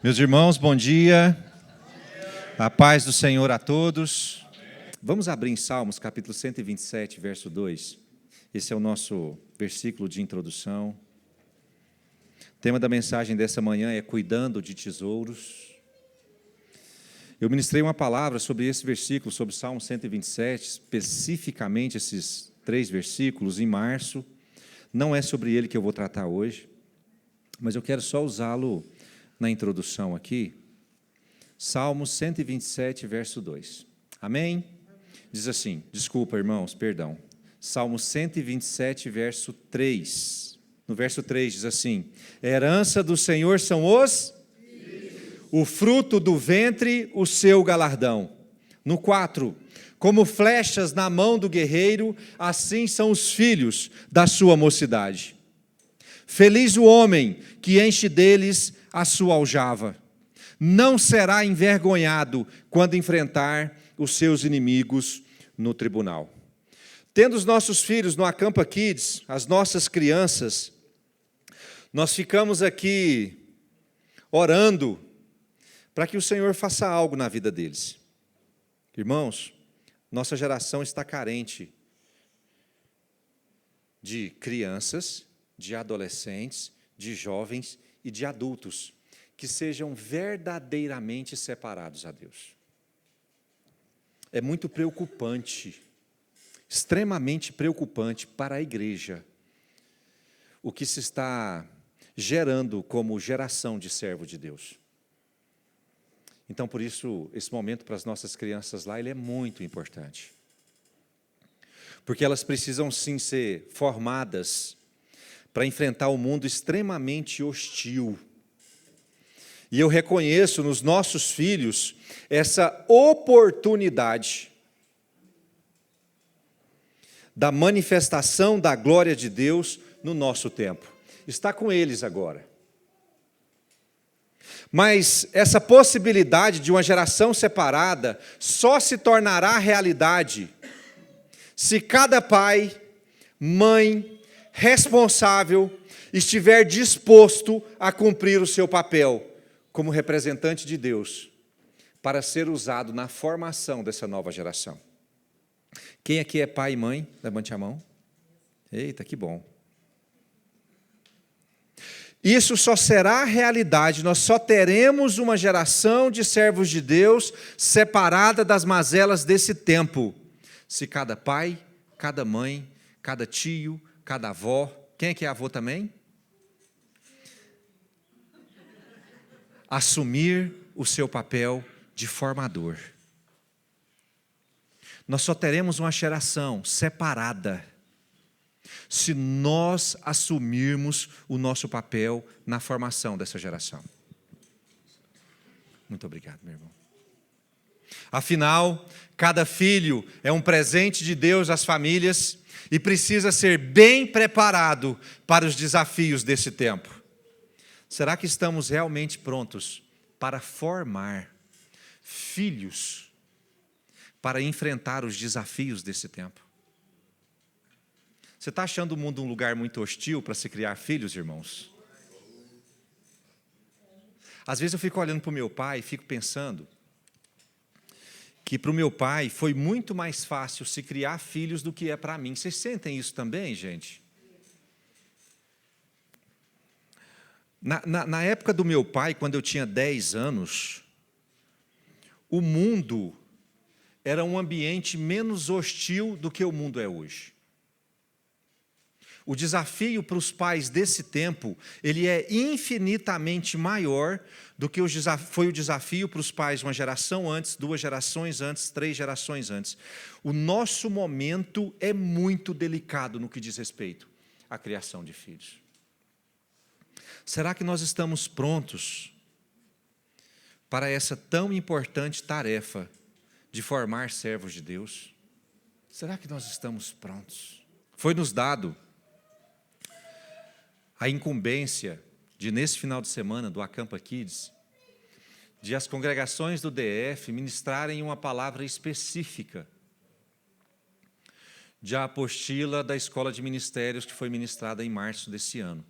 Meus irmãos, bom dia. A paz do Senhor a todos. Vamos abrir em Salmos, capítulo 127, verso 2. Esse é o nosso versículo de introdução. O tema da mensagem dessa manhã é Cuidando de Tesouros. Eu ministrei uma palavra sobre esse versículo, sobre Salmo 127, especificamente esses 3 versículos, em março. Não é sobre ele que eu vou tratar hoje, mas eu quero só usá-lo na introdução aqui. Salmo 127, verso 2. Amém? Diz assim, desculpa, irmãos, perdão. Salmo 127, verso 3. No verso 3 diz assim: a herança do Senhor são os... o fruto do ventre, o seu galardão. No 4, como flechas na mão do guerreiro, assim são os filhos da sua mocidade. Feliz o homem que enche deles a sua aljava. Não será envergonhado quando enfrentar os seus inimigos no tribunal. Tendo os nossos filhos no Acampa Kids, as nossas crianças, nós ficamos aqui orando para que o Senhor faça algo na vida deles. Irmãos, nossa geração está carente de crianças, de adolescentes, de jovens e de adultos que sejam verdadeiramente separados a Deus. É muito preocupante, extremamente preocupante para a igreja o que se está gerando como geração de servo de Deus. Então, por isso, esse momento para as nossas crianças lá, ele é muito importante. Porque elas precisam sim ser formadas para enfrentar um mundo extremamente hostil. E eu reconheço nos nossos filhos essa oportunidade da manifestação da glória de Deus no nosso tempo. Está com eles agora. Mas essa possibilidade de uma geração separada só se tornará realidade se cada pai, mãe, responsável estiver disposto a cumprir o seu papel como representante de Deus para ser usado na formação dessa nova geração. Quem aqui é pai e mãe? Levante a mão. Eita, que bom. Isso só será realidade, nós só teremos uma geração de servos de Deus separada das mazelas desse tempo, se cada pai, cada mãe, cada tio, cada avó, quem é avô também? Assumir o seu papel de formador. Nós só teremos uma geração separada se nós assumirmos o nosso papel na formação dessa geração. Muito obrigado, meu irmão. Afinal, cada filho é um presente de Deus às famílias e precisa ser bem preparado para os desafios desse tempo. Será que estamos realmente prontos para formar filhos para enfrentar os desafios desse tempo? Você está achando o mundo um lugar muito hostil para se criar filhos, irmãos? Às vezes eu fico olhando para o meu pai e fico pensando que para o meu pai foi muito mais fácil se criar filhos do que é para mim. Vocês sentem isso também, gente? Na época do meu pai, quando eu tinha 10 anos, o mundo era um ambiente menos hostil do que o mundo é hoje. O desafio para os pais desse tempo, ele é infinitamente maior do que foi o desafio para os pais uma geração antes, 2 gerações antes, 3 gerações antes. O nosso momento é muito delicado no que diz respeito à criação de filhos. Será que nós estamos prontos para essa tão importante tarefa de formar servos de Deus? Será que nós estamos prontos? Foi nos dado a incumbência de, nesse final de semana, do Acampa Kids, de as congregações do DF ministrarem uma palavra específica de a apostila da Escola de Ministérios que foi ministrada em março desse ano.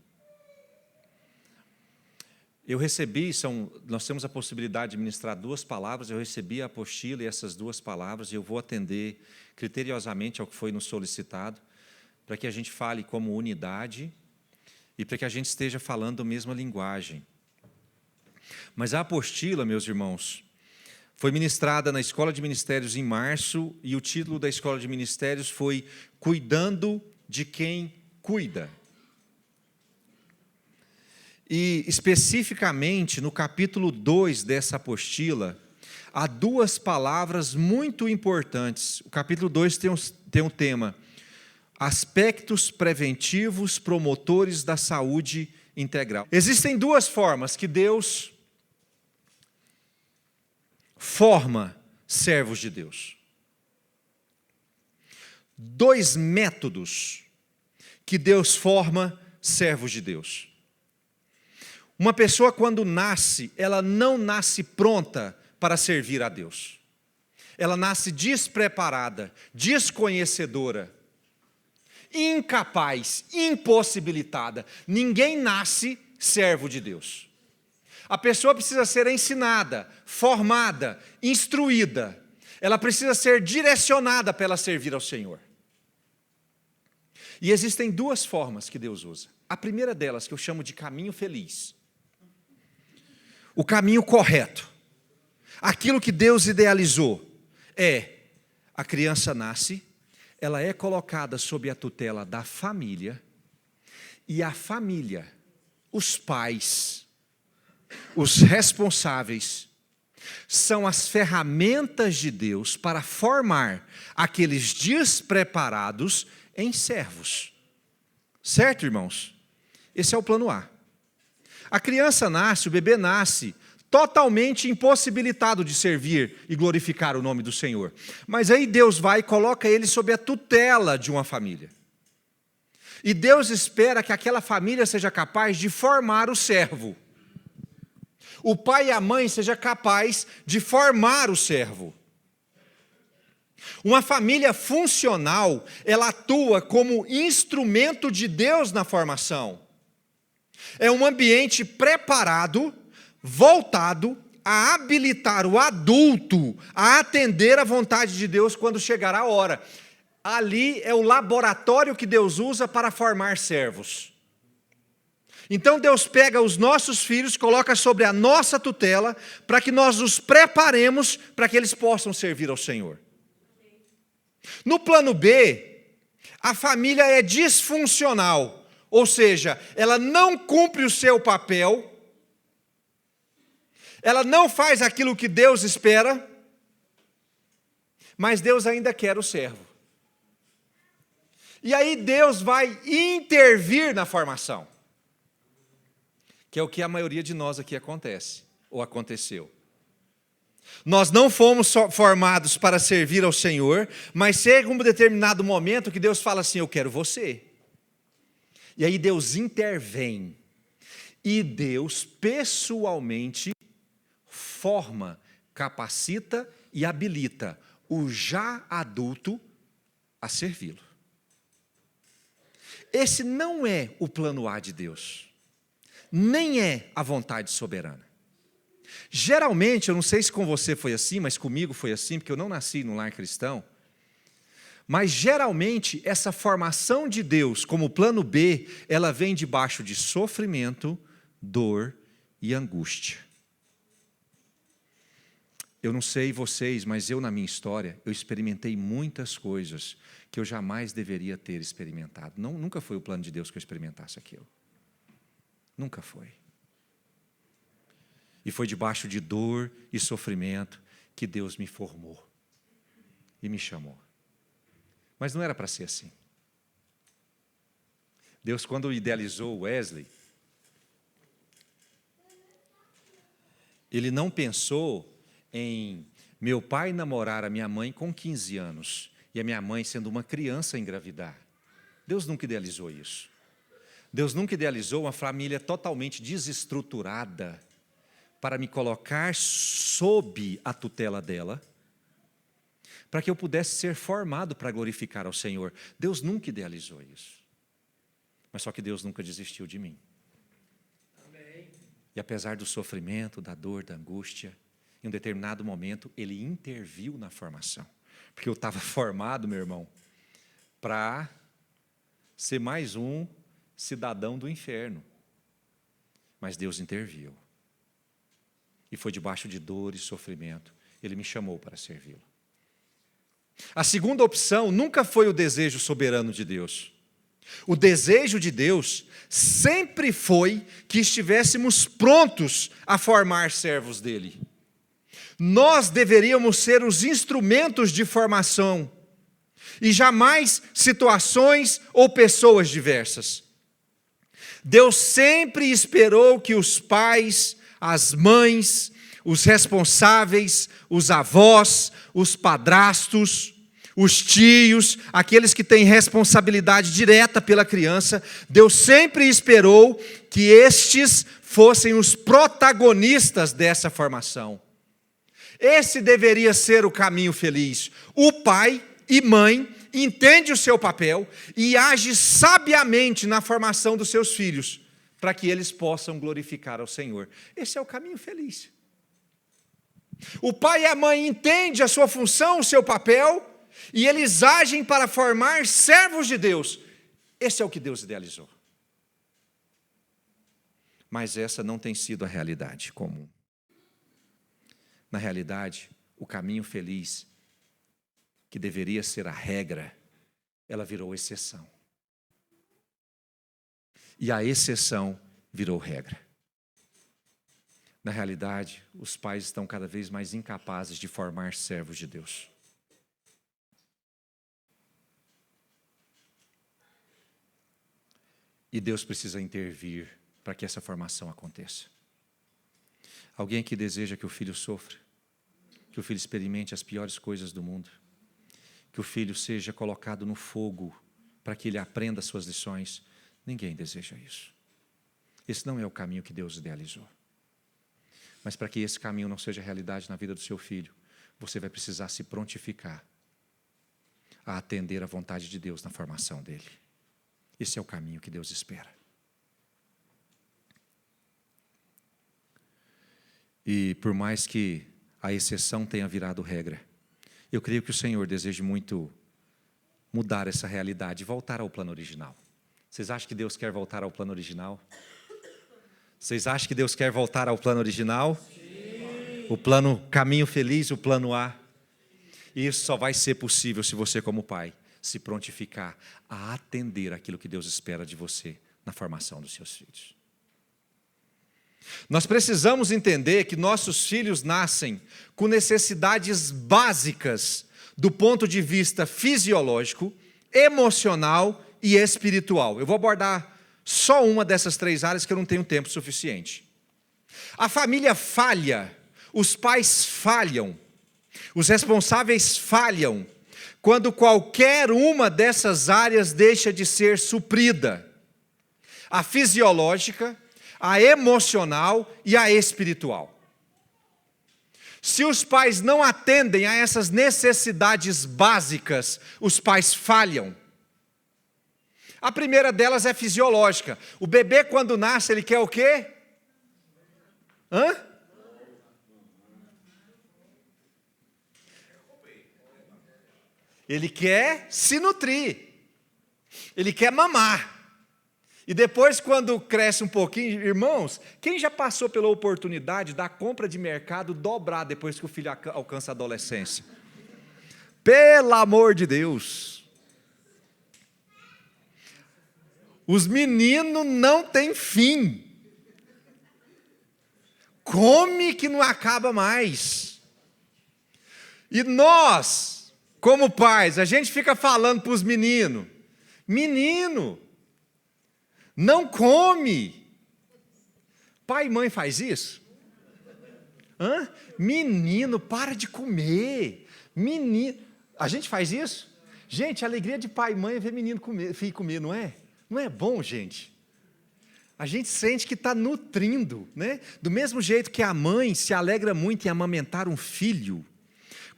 Nós temos a possibilidade de ministrar 2 palavras, eu recebi a apostila e essas 2 palavras, e eu vou atender criteriosamente ao que foi nos solicitado, para que a gente fale como unidade e para que a gente esteja falando a mesma linguagem. Mas a apostila, meus irmãos, foi ministrada na Escola de Ministérios em março, e o título da Escola de Ministérios foi Cuidando de Quem Cuida. E, especificamente, no capítulo 2 dessa apostila, há 2 palavras muito importantes. O capítulo 2 tem um tema: aspectos preventivos promotores da saúde integral. Existem 2 formas que Deus forma servos de Deus. 2 métodos que Deus forma servos de Deus. Uma pessoa, quando nasce, ela não nasce pronta para servir a Deus. Ela nasce despreparada, desconhecedora, incapaz, impossibilitada. Ninguém nasce servo de Deus. A pessoa precisa ser ensinada, formada, instruída. Ela precisa ser direcionada para ela servir ao Senhor. E existem 2 formas que Deus usa. A primeira delas, que eu chamo de caminho feliz. O caminho correto. Aquilo que Deus idealizou é: a criança nasce, ela é colocada sob a tutela da família, e a família, os pais, os responsáveis, são as ferramentas de Deus para formar aqueles despreparados em servos. Certo, irmãos? Esse é o plano A. A criança nasce, o bebê nasce, totalmente impossibilitado de servir e glorificar o nome do Senhor. Mas aí Deus vai e coloca ele sob a tutela de uma família. E Deus espera que aquela família seja capaz de formar o servo. O pai e a mãe seja capaz de formar o servo. Uma família funcional, ela atua como instrumento de Deus na formação. É um ambiente preparado, voltado a habilitar o adulto a atender à vontade de Deus quando chegar a hora. Ali é o laboratório que Deus usa para formar servos. Então Deus pega os nossos filhos, coloca sobre a nossa tutela, para que nós os preparemos para que eles possam servir ao Senhor. No plano B, a família é disfuncional. Ou seja, ela não cumpre o seu papel, ela não faz aquilo que Deus espera, mas Deus ainda quer o servo. E aí Deus vai intervir na formação, que é o que a maioria de nós aqui acontece, ou aconteceu. Nós não fomos formados para servir ao Senhor, mas chega um determinado momento que Deus fala assim: eu quero você. E aí Deus intervém, e Deus pessoalmente forma, capacita e habilita o já adulto a servi-lo. Esse não é o plano A de Deus, nem é a vontade soberana. Geralmente, eu não sei se com você foi assim, mas comigo foi assim, porque eu não nasci num lar cristão. Mas geralmente essa formação de Deus como plano B, ela vem debaixo de sofrimento, dor e angústia. Eu não sei vocês, mas eu na minha história, eu experimentei muitas coisas que eu jamais deveria ter experimentado. Nunca foi o plano de Deus que eu experimentasse aquilo. Nunca foi. E foi debaixo de dor e sofrimento que Deus me formou e me chamou. Mas não era para ser assim. Deus, quando idealizou Wesley, Ele não pensou em meu pai namorar a minha mãe com 15 anos e a minha mãe sendo uma criança engravidar. Deus nunca idealizou isso. Deus nunca idealizou uma família totalmente desestruturada para me colocar sob a tutela dela, para que eu pudesse ser formado para glorificar ao Senhor. Deus nunca idealizou isso. Mas só que Deus nunca desistiu de mim. Amém. E apesar do sofrimento, da dor, da angústia, em um determinado momento, ele interviu na formação. Porque eu estava formado, meu irmão, para ser mais um cidadão do inferno. Mas Deus interviu. E foi debaixo de dor e sofrimento. Ele me chamou para servi-lo. A segunda opção nunca foi o desejo soberano de Deus. O desejo de Deus sempre foi que estivéssemos prontos a formar servos dele. Nós deveríamos ser os instrumentos de formação e jamais situações ou pessoas diversas. Deus sempre esperou que os pais, as mães, os responsáveis, os avós, os padrastos, os tios, aqueles que têm responsabilidade direta pela criança, Deus sempre esperou que estes fossem os protagonistas dessa formação. Esse deveria ser o caminho feliz. O pai e mãe entende o seu papel e age sabiamente na formação dos seus filhos, para que eles possam glorificar ao Senhor. Esse é o caminho feliz. O pai e a mãe entendem a sua função, o seu papel, e eles agem para formar servos de Deus. Esse é o que Deus idealizou. Mas essa não tem sido a realidade comum. Na realidade, o caminho feliz, que deveria ser a regra, ela virou exceção. E a exceção virou regra. Na realidade, os pais estão cada vez mais incapazes de formar servos de Deus. E Deus precisa intervir para que essa formação aconteça. Alguém aqui deseja que o filho sofra? Que o filho experimente as piores coisas do mundo? Que o filho seja colocado no fogo para que ele aprenda as suas lições? Ninguém deseja isso. Esse não é o caminho que Deus idealizou. Mas para que esse caminho não seja realidade na vida do seu filho, você vai precisar se prontificar a atender à vontade de Deus na formação dele. Esse é o caminho que Deus espera. E por mais que a exceção tenha virado regra, eu creio que o Senhor deseja muito mudar essa realidade e voltar ao plano original. Vocês acham que Deus quer voltar ao plano original? Vocês acham que Deus quer voltar ao plano original? Sim. O plano caminho feliz, o plano A. E isso só vai ser possível se você, como pai, se prontificar a atender aquilo que Deus espera de você na formação dos seus filhos. Nós precisamos entender que nossos filhos nascem com necessidades básicas do ponto de vista fisiológico, emocional e espiritual. Eu vou abordar só uma dessas três áreas que eu não tenho tempo suficiente. A família falha, os pais falham, os responsáveis falham, quando qualquer uma dessas áreas deixa de ser suprida. A fisiológica, a emocional e a espiritual. Se os pais não atendem a essas necessidades básicas, os pais falham. A primeira delas é fisiológica. O bebê, quando nasce, ele quer o quê? Ele quer se nutrir. Ele quer mamar. E depois, quando cresce um pouquinho, irmãos, quem já passou pela oportunidade da compra de mercado dobrar depois que o filho alcança a adolescência? Pelo amor de Deus! Os meninos não têm fim. Come que não acaba mais. E nós, como pais, a gente fica falando para os meninos: menino, não come. Pai e mãe faz isso? Menino, para de comer. Menino, a gente faz isso? Gente, a alegria de pai e mãe é ver menino comer, filho comer, não é? Não é bom, gente? A gente sente que está nutrindo, né? Do mesmo jeito que a mãe se alegra muito em amamentar um filho.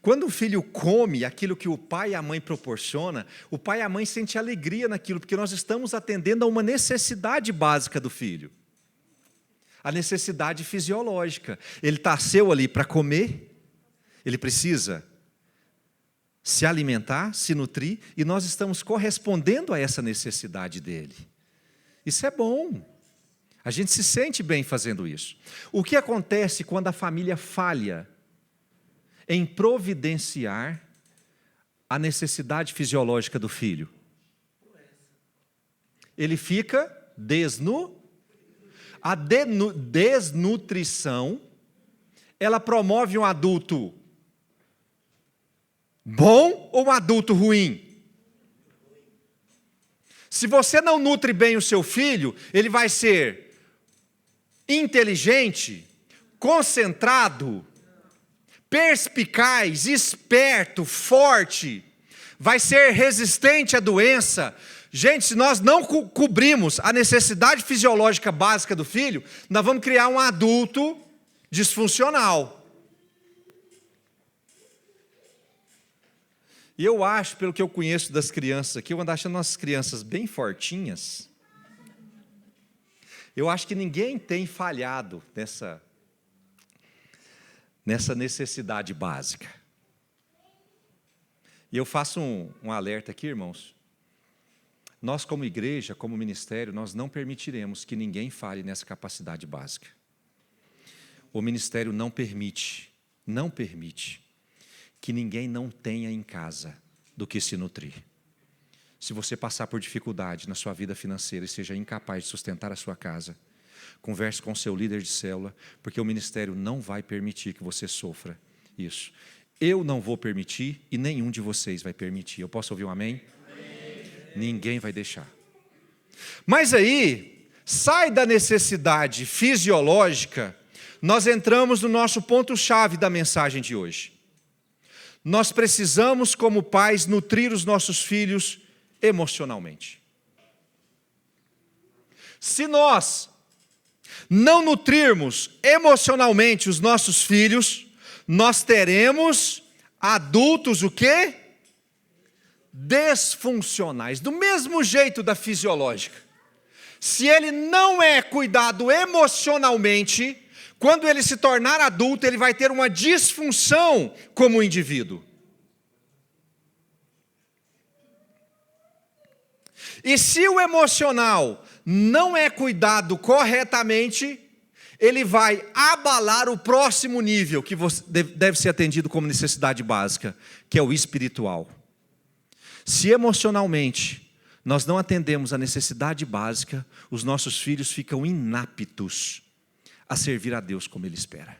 Quando o filho come aquilo que o pai e a mãe proporciona, o pai e a mãe sentem alegria naquilo, porque nós estamos atendendo a uma necessidade básica do filho. a necessidade fisiológica. Ele nasceu ali para comer, ele precisa se alimentar, se nutrir, e nós estamos correspondendo a essa necessidade dele. Isso é bom. A gente se sente bem fazendo isso. O que acontece quando a família falha em providenciar a necessidade fisiológica do filho? Ele fica A desnutrição, ela promove um adulto bom ou um adulto ruim? Se você não nutre bem o seu filho, ele vai ser inteligente, concentrado, perspicaz, esperto, forte, vai ser resistente à doença. Gente, se nós não cobrimos a necessidade fisiológica básica do filho, nós vamos criar um adulto disfuncional. E eu acho, pelo que eu conheço das crianças aqui, eu ando achando nossas crianças bem fortinhas. Eu acho que ninguém tem falhado nessa necessidade básica. E eu faço um alerta aqui, irmãos. Nós, como igreja, como ministério, nós não permitiremos que ninguém falhe nessa capacidade básica. O ministério não permite que ninguém não tenha em casa do que se nutrir. Se você passar por dificuldade na sua vida financeira e seja incapaz de sustentar a sua casa, converse com o seu líder de célula, porque o ministério não vai permitir que você sofra isso. Eu não vou permitir e nenhum de vocês vai permitir. Eu posso ouvir um amém? Amém. Ninguém vai deixar. Mas aí, sai da necessidade fisiológica, nós entramos no nosso ponto-chave da mensagem de hoje. Nós precisamos, como pais, nutrir os nossos filhos emocionalmente. Se nós não nutrirmos emocionalmente os nossos filhos, nós teremos adultos o quê? Desfuncionais, do mesmo jeito da fisiológica. Se ele não é cuidado emocionalmente, quando ele se tornar adulto, ele vai ter uma disfunção como indivíduo. E se o emocional não é cuidado corretamente, ele vai abalar o próximo nível que deve ser atendido como necessidade básica, que é o espiritual. Se emocionalmente nós não atendemos a necessidade básica, os nossos filhos ficam inaptos a servir a Deus como Ele espera.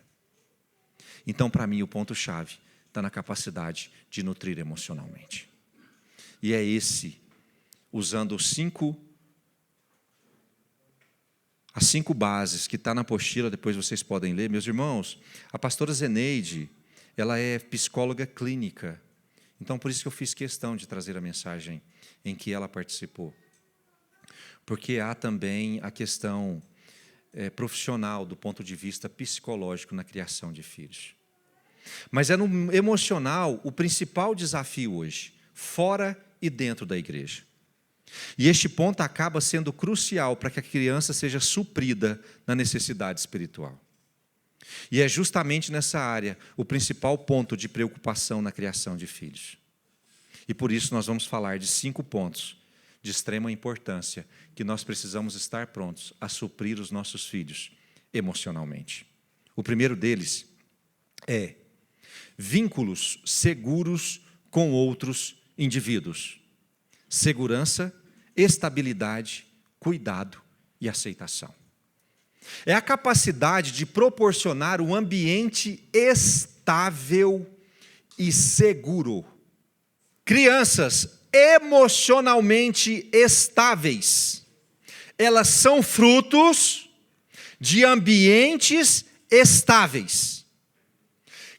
Então, para mim, o ponto-chave está na capacidade de nutrir emocionalmente. E é esse, usando as 5 bases que está na apostila, depois vocês podem ler. Meus irmãos, a pastora Zeneide, ela é psicóloga clínica. Então, por isso que eu fiz questão de trazer a mensagem em que ela participou. Porque há também a questão profissional do ponto de vista psicológico na criação de filhos. Mas é no emocional o principal desafio hoje, fora e dentro da igreja. E este ponto acaba sendo crucial para que a criança seja suprida na necessidade espiritual. E é justamente nessa área o principal ponto de preocupação na criação de filhos. E por isso nós vamos falar de 5 pontos de extrema importância que nós precisamos estar prontos a suprir os nossos filhos emocionalmente. O primeiro deles é vínculos seguros com outros indivíduos. Segurança, estabilidade, cuidado e aceitação. É a capacidade de proporcionar um ambiente estável e seguro. Crianças emocionalmente estáveis, elas são frutos de ambientes estáveis.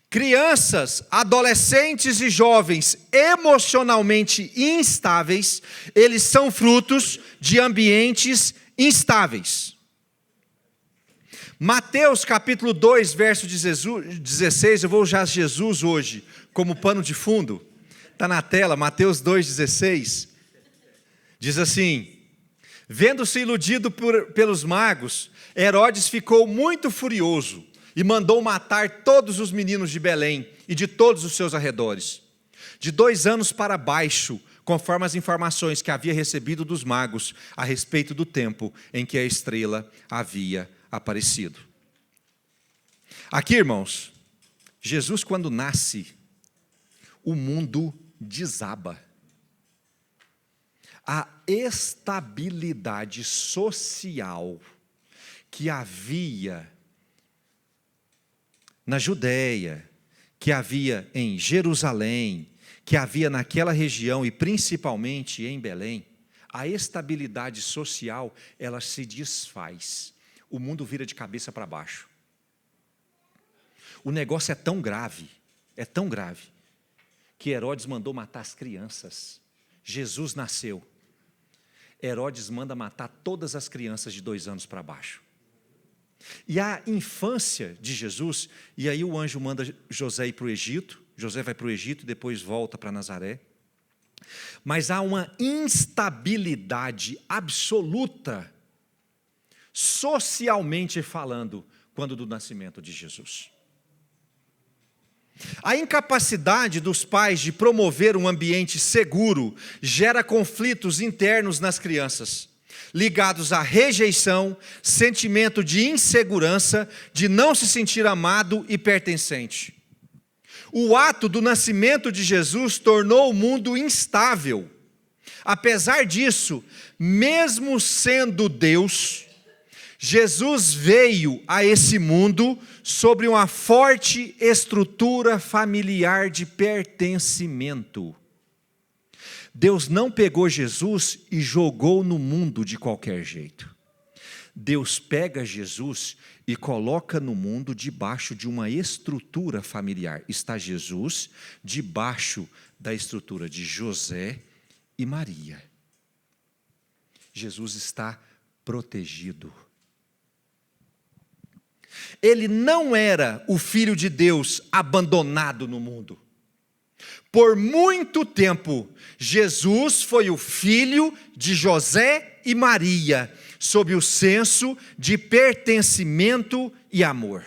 Crianças, adolescentes e jovens emocionalmente instáveis, eles são frutos de ambientes instáveis. Mateus capítulo 2, verso 16, eu vou usar Jesus hoje como pano de fundo, está na tela, Mateus 2,16, diz assim: Vendo-se iludido pelos magos, Herodes ficou muito furioso e mandou matar todos os meninos de Belém e de todos os seus arredores, de 2 anos para baixo, conforme as informações que havia recebido dos magos a respeito do tempo em que a estrela havia aparecido. Aqui, irmãos, Jesus, quando nasce, o mundo desaba. A estabilidade social que havia na Judéia, que havia em Jerusalém, que havia naquela região e principalmente em Belém, a estabilidade social, ela se desfaz. O mundo vira de cabeça para baixo. O negócio é tão grave, que Herodes mandou matar as crianças. Jesus nasceu. Herodes manda matar todas as crianças de 2 anos para baixo. E a infância de Jesus, e aí o anjo manda José ir para o Egito, José vai para o Egito e depois volta para Nazaré. Mas há uma instabilidade absoluta, socialmente falando, quando do nascimento de Jesus. A incapacidade dos pais de promover um ambiente seguro gera conflitos internos nas crianças, ligados à rejeição, sentimento de insegurança, de não se sentir amado e pertencente. O ato do nascimento de Jesus tornou o mundo instável. Apesar disso, mesmo sendo Deus, Jesus veio a esse mundo sobre uma forte estrutura familiar de pertencimento. Deus não pegou Jesus e jogou no mundo de qualquer jeito. Deus pega Jesus e coloca no mundo debaixo de uma estrutura familiar. Está Jesus debaixo da estrutura de José e Maria. Jesus está protegido. Ele não era o Filho de Deus abandonado no mundo. Por muito tempo, Jesus foi o filho de José e Maria, sob o senso de pertencimento e amor.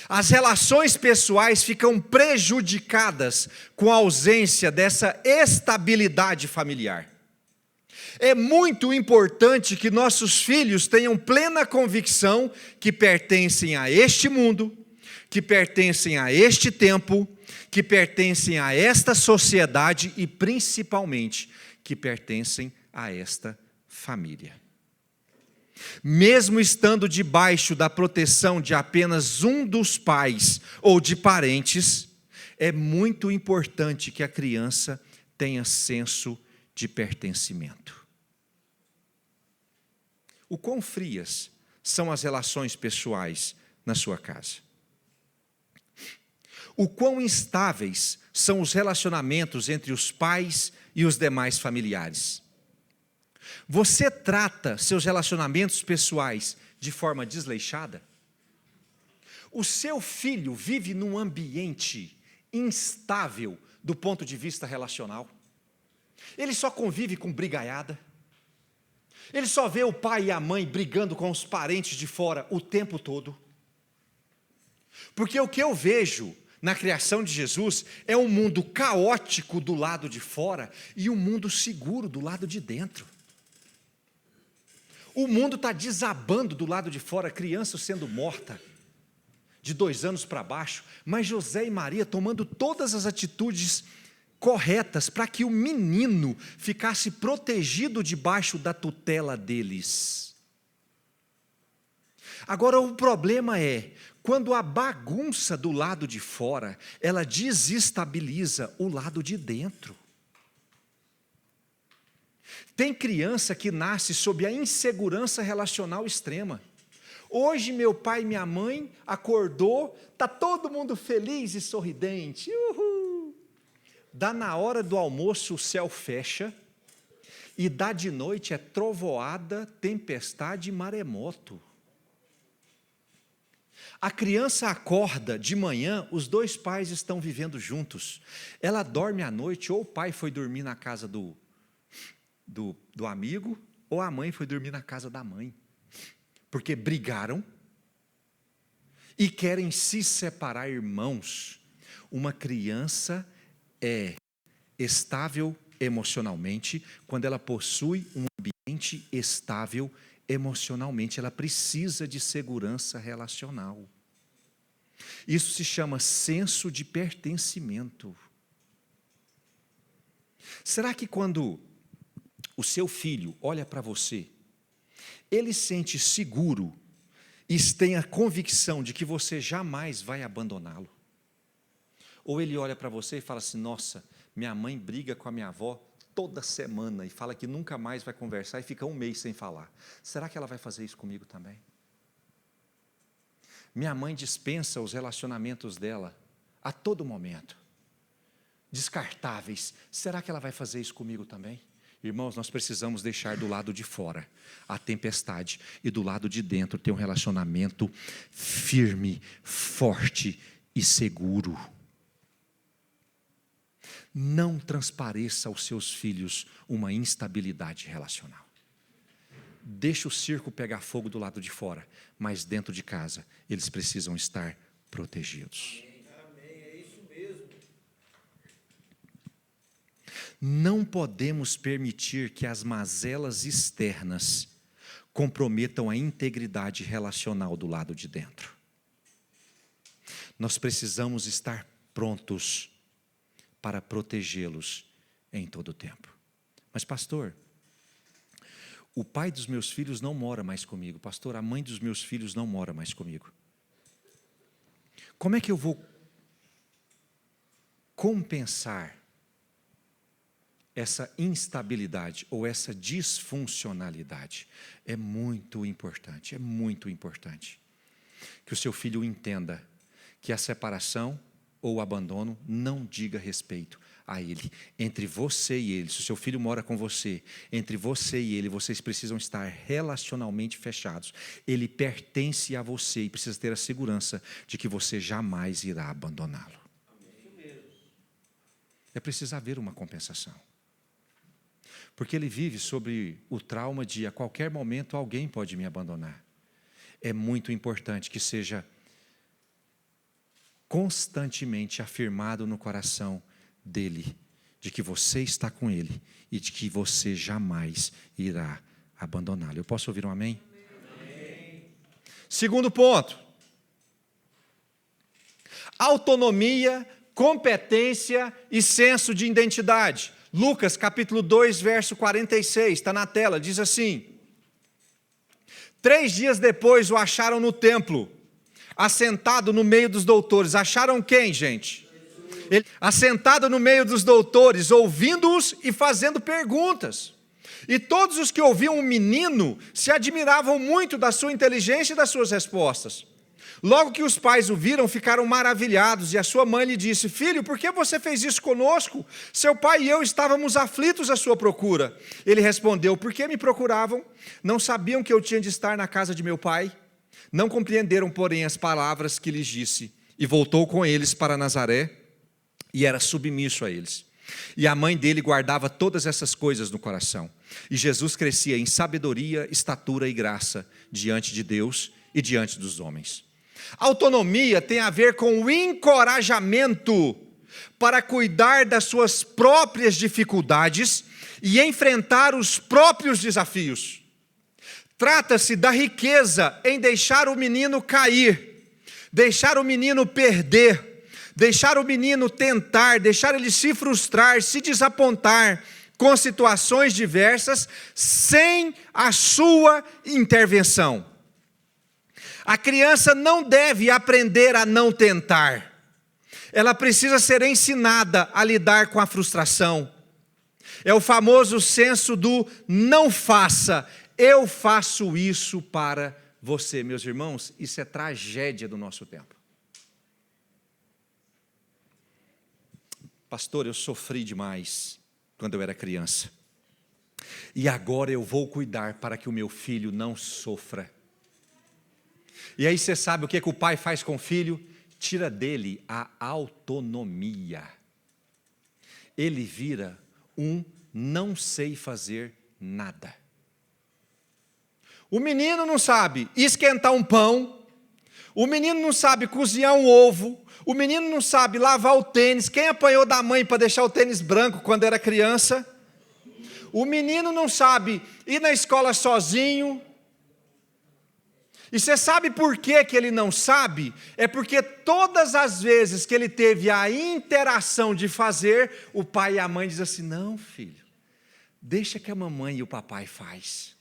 As relações pessoais ficam prejudicadas com a ausência dessa estabilidade familiar. É muito importante que nossos filhos tenham plena convicção que pertencem a este mundo, que pertencem a este tempo, que pertencem a esta sociedade e, principalmente, que pertencem a esta família. Mesmo estando debaixo da proteção de apenas um dos pais ou de parentes, é muito importante que a criança tenha senso de pertencimento. O quão frias são as relações pessoais na sua casa? O quão instáveis são os relacionamentos entre os pais e os demais familiares? Você trata seus relacionamentos pessoais de forma desleixada? O seu filho vive num ambiente instável do ponto de vista relacional? Ele só convive com brigaiada? Ele só vê o pai e a mãe brigando com os parentes de fora o tempo todo? Porque o que eu vejo na criação de Jesus é um mundo caótico do lado de fora e um mundo seguro do lado de dentro. O mundo está desabando do lado de fora, criança sendo morta de 2 anos para baixo, mas José e Maria tomando todas as atitudes corretas para que o menino ficasse protegido debaixo da tutela deles. Agora o problema é, quando a bagunça do lado de fora, ela desestabiliza o lado de dentro. Tem criança que nasce sob a insegurança relacional extrema. Hoje meu pai e minha mãe acordou, está todo mundo feliz e sorridente. Uhul! Dá na hora do almoço o céu fecha, e dá de noite é trovoada, tempestade e maremoto. A criança acorda de manhã, os 2 pais estão vivendo juntos. Ela dorme à noite, ou o pai foi dormir na casa do amigo, ou a mãe foi dormir na casa da mãe, porque brigaram e querem se separar. Irmãos, uma criança é estável emocionalmente quando ela possui um ambiente estável emocionalmente. Ela precisa de segurança relacional. Isso se chama senso de pertencimento. Será que quando o seu filho olha para você, ele sente seguro e tem a convicção de que você jamais vai abandoná-lo? Ou ele olha para você e fala assim: nossa, minha mãe briga com a minha avó toda semana e fala que nunca mais vai conversar e fica um mês sem falar. Será que ela vai fazer isso comigo também? Minha mãe dispensa os relacionamentos dela a todo momento, descartáveis. Será que ela vai fazer isso comigo também? Irmãos, nós precisamos deixar do lado de fora a tempestade e do lado de dentro ter um relacionamento firme, forte e seguro. Não transpareça aos seus filhos uma instabilidade relacional. Deixa o circo pegar fogo do lado de fora, mas dentro de casa eles precisam estar protegidos. Amém, é isso mesmo. Não podemos permitir que as mazelas externas comprometam a integridade relacional do lado de dentro. Nós precisamos estar prontos para protegê-los em todo o tempo. Mas pastor, o pai dos meus filhos não mora mais comigo. Pastor, a mãe dos meus filhos não mora mais comigo. Como é que eu vou compensar essa instabilidade ou essa disfuncionalidade? É muito importante que o seu filho entenda que a separação ou o abandono não diga respeito a ele. Entre você e ele, se o seu filho mora com você, entre você e ele, vocês precisam estar relacionalmente fechados. Ele pertence a você e precisa ter a segurança de que você jamais irá abandoná-lo. É preciso haver uma compensação. Porque ele vive sobre o trauma de a qualquer momento alguém pode me abandonar. É muito importante que seja constantemente afirmado no coração dele, de que você está com ele e de que você jamais irá abandoná-lo. Eu posso ouvir um amém? Amém. Segundo ponto: autonomia, competência e senso de identidade. Lucas capítulo 2, verso 46, está na tela, diz assim: 3 dias depois o acharam no templo, assentado no meio dos doutores. Acharam quem, gente? Ele, assentado no meio dos doutores, ouvindo-os e fazendo perguntas. E todos os que ouviam o menino se admiravam muito da sua inteligência e das suas respostas. Logo que os pais o viram, ficaram maravilhados, e a sua mãe lhe disse: filho, por que você fez isso conosco? Seu pai e eu estávamos aflitos à sua procura. Ele respondeu: por que me procuravam? Não sabiam que eu tinha de estar na casa de meu pai? Não compreenderam, porém, as palavras que lhes disse. E voltou com eles para Nazaré, e era submisso a eles. E a mãe dele guardava todas essas coisas no coração. E Jesus crescia em sabedoria, estatura e graça diante de Deus e diante dos homens. Autonomia tem a ver com o encorajamento para cuidar das suas próprias dificuldades e enfrentar os próprios desafios. Trata-se da riqueza em deixar o menino cair, deixar o menino perder, deixar o menino tentar, deixar ele se frustrar, se desapontar com situações diversas, sem a sua intervenção. A criança não deve aprender a não tentar. Ela precisa ser ensinada a lidar com a frustração. É o famoso senso do não faça, eu faço isso para você. Meus irmãos, isso é tragédia do nosso tempo. Pastor, eu sofri demais quando eu era criança. E agora eu vou cuidar para que o meu filho não sofra. E aí você sabe o que o pai faz com o filho? Tira dele a autonomia. Ele vira um não sei fazer nada. O menino não sabe esquentar um pão, o menino não sabe cozinhar um ovo, o menino não sabe lavar o tênis. Quem apanhou da mãe para deixar o tênis branco quando era criança? O menino não sabe ir na escola sozinho. E você sabe por que ele não sabe? É porque todas as vezes que ele teve a interação de fazer, o pai e a mãe dizem assim: não, filho, deixa que a mamãe e o papai faz.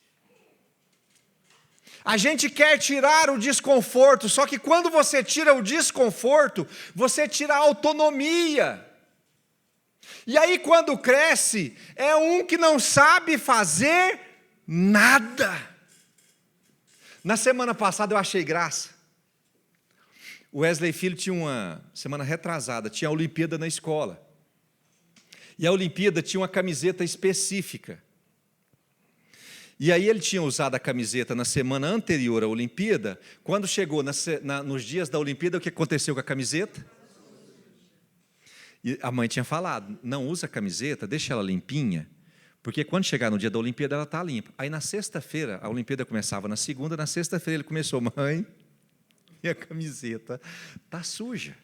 A gente quer tirar o desconforto, só que quando você tira o desconforto, você tira a autonomia. E aí quando cresce, é um que não sabe fazer nada. Na semana passada eu achei graça. O Wesley Filho tinha uma semana retrasada, tinha a Olimpíada na escola. E a Olimpíada tinha uma camiseta específica. E aí ele tinha usado a camiseta na semana anterior à Olimpíada. Quando chegou nos dias da Olimpíada, o que aconteceu com a camiseta? E a mãe tinha falado: não usa a camiseta, deixa ela limpinha, porque quando chegar no dia da Olimpíada ela está limpa. Aí na sexta-feira, a Olimpíada começava na segunda, na sexta-feira ele começou: mãe, minha camiseta está suja.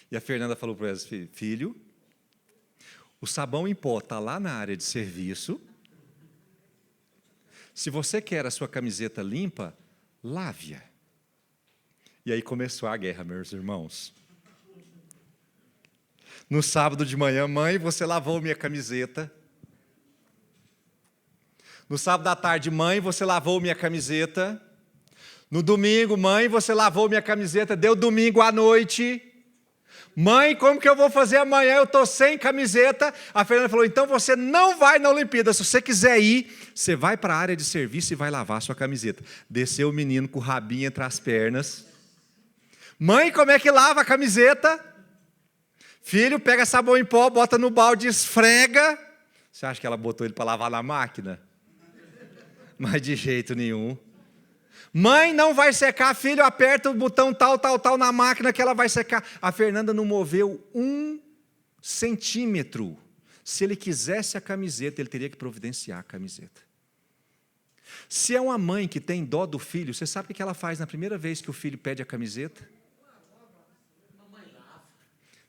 E a Fernanda falou para ele: filho, o sabão em pó está lá na área de serviço. Se você quer a sua camiseta limpa, lave-a. E aí começou a guerra, meus irmãos. No sábado de manhã: mãe, você lavou minha camiseta. No sábado à tarde: mãe, você lavou minha camiseta. No domingo: mãe, você lavou minha camiseta. Deu domingo à noite: mãe, como que eu vou fazer amanhã? Eu estou sem camiseta. A Fernanda falou: então você não vai na Olimpíada. Se você quiser ir, você vai para a área de serviço e vai lavar a sua camiseta. Desceu o menino com o rabinho entre as pernas. Mãe, como é que lava a camiseta? Filho, pega sabão em pó, bota no balde, esfrega. Você acha que ela botou ele para lavar na máquina? Mas de jeito nenhum. Mãe, não vai secar, filho, aperta o botão tal na máquina que ela vai secar. A Fernanda não moveu 1 centímetro. Se ele quisesse a camiseta, ele teria que providenciar a camiseta. Se é uma mãe que tem dó do filho, você sabe o que ela faz na primeira vez que o filho pede a camiseta?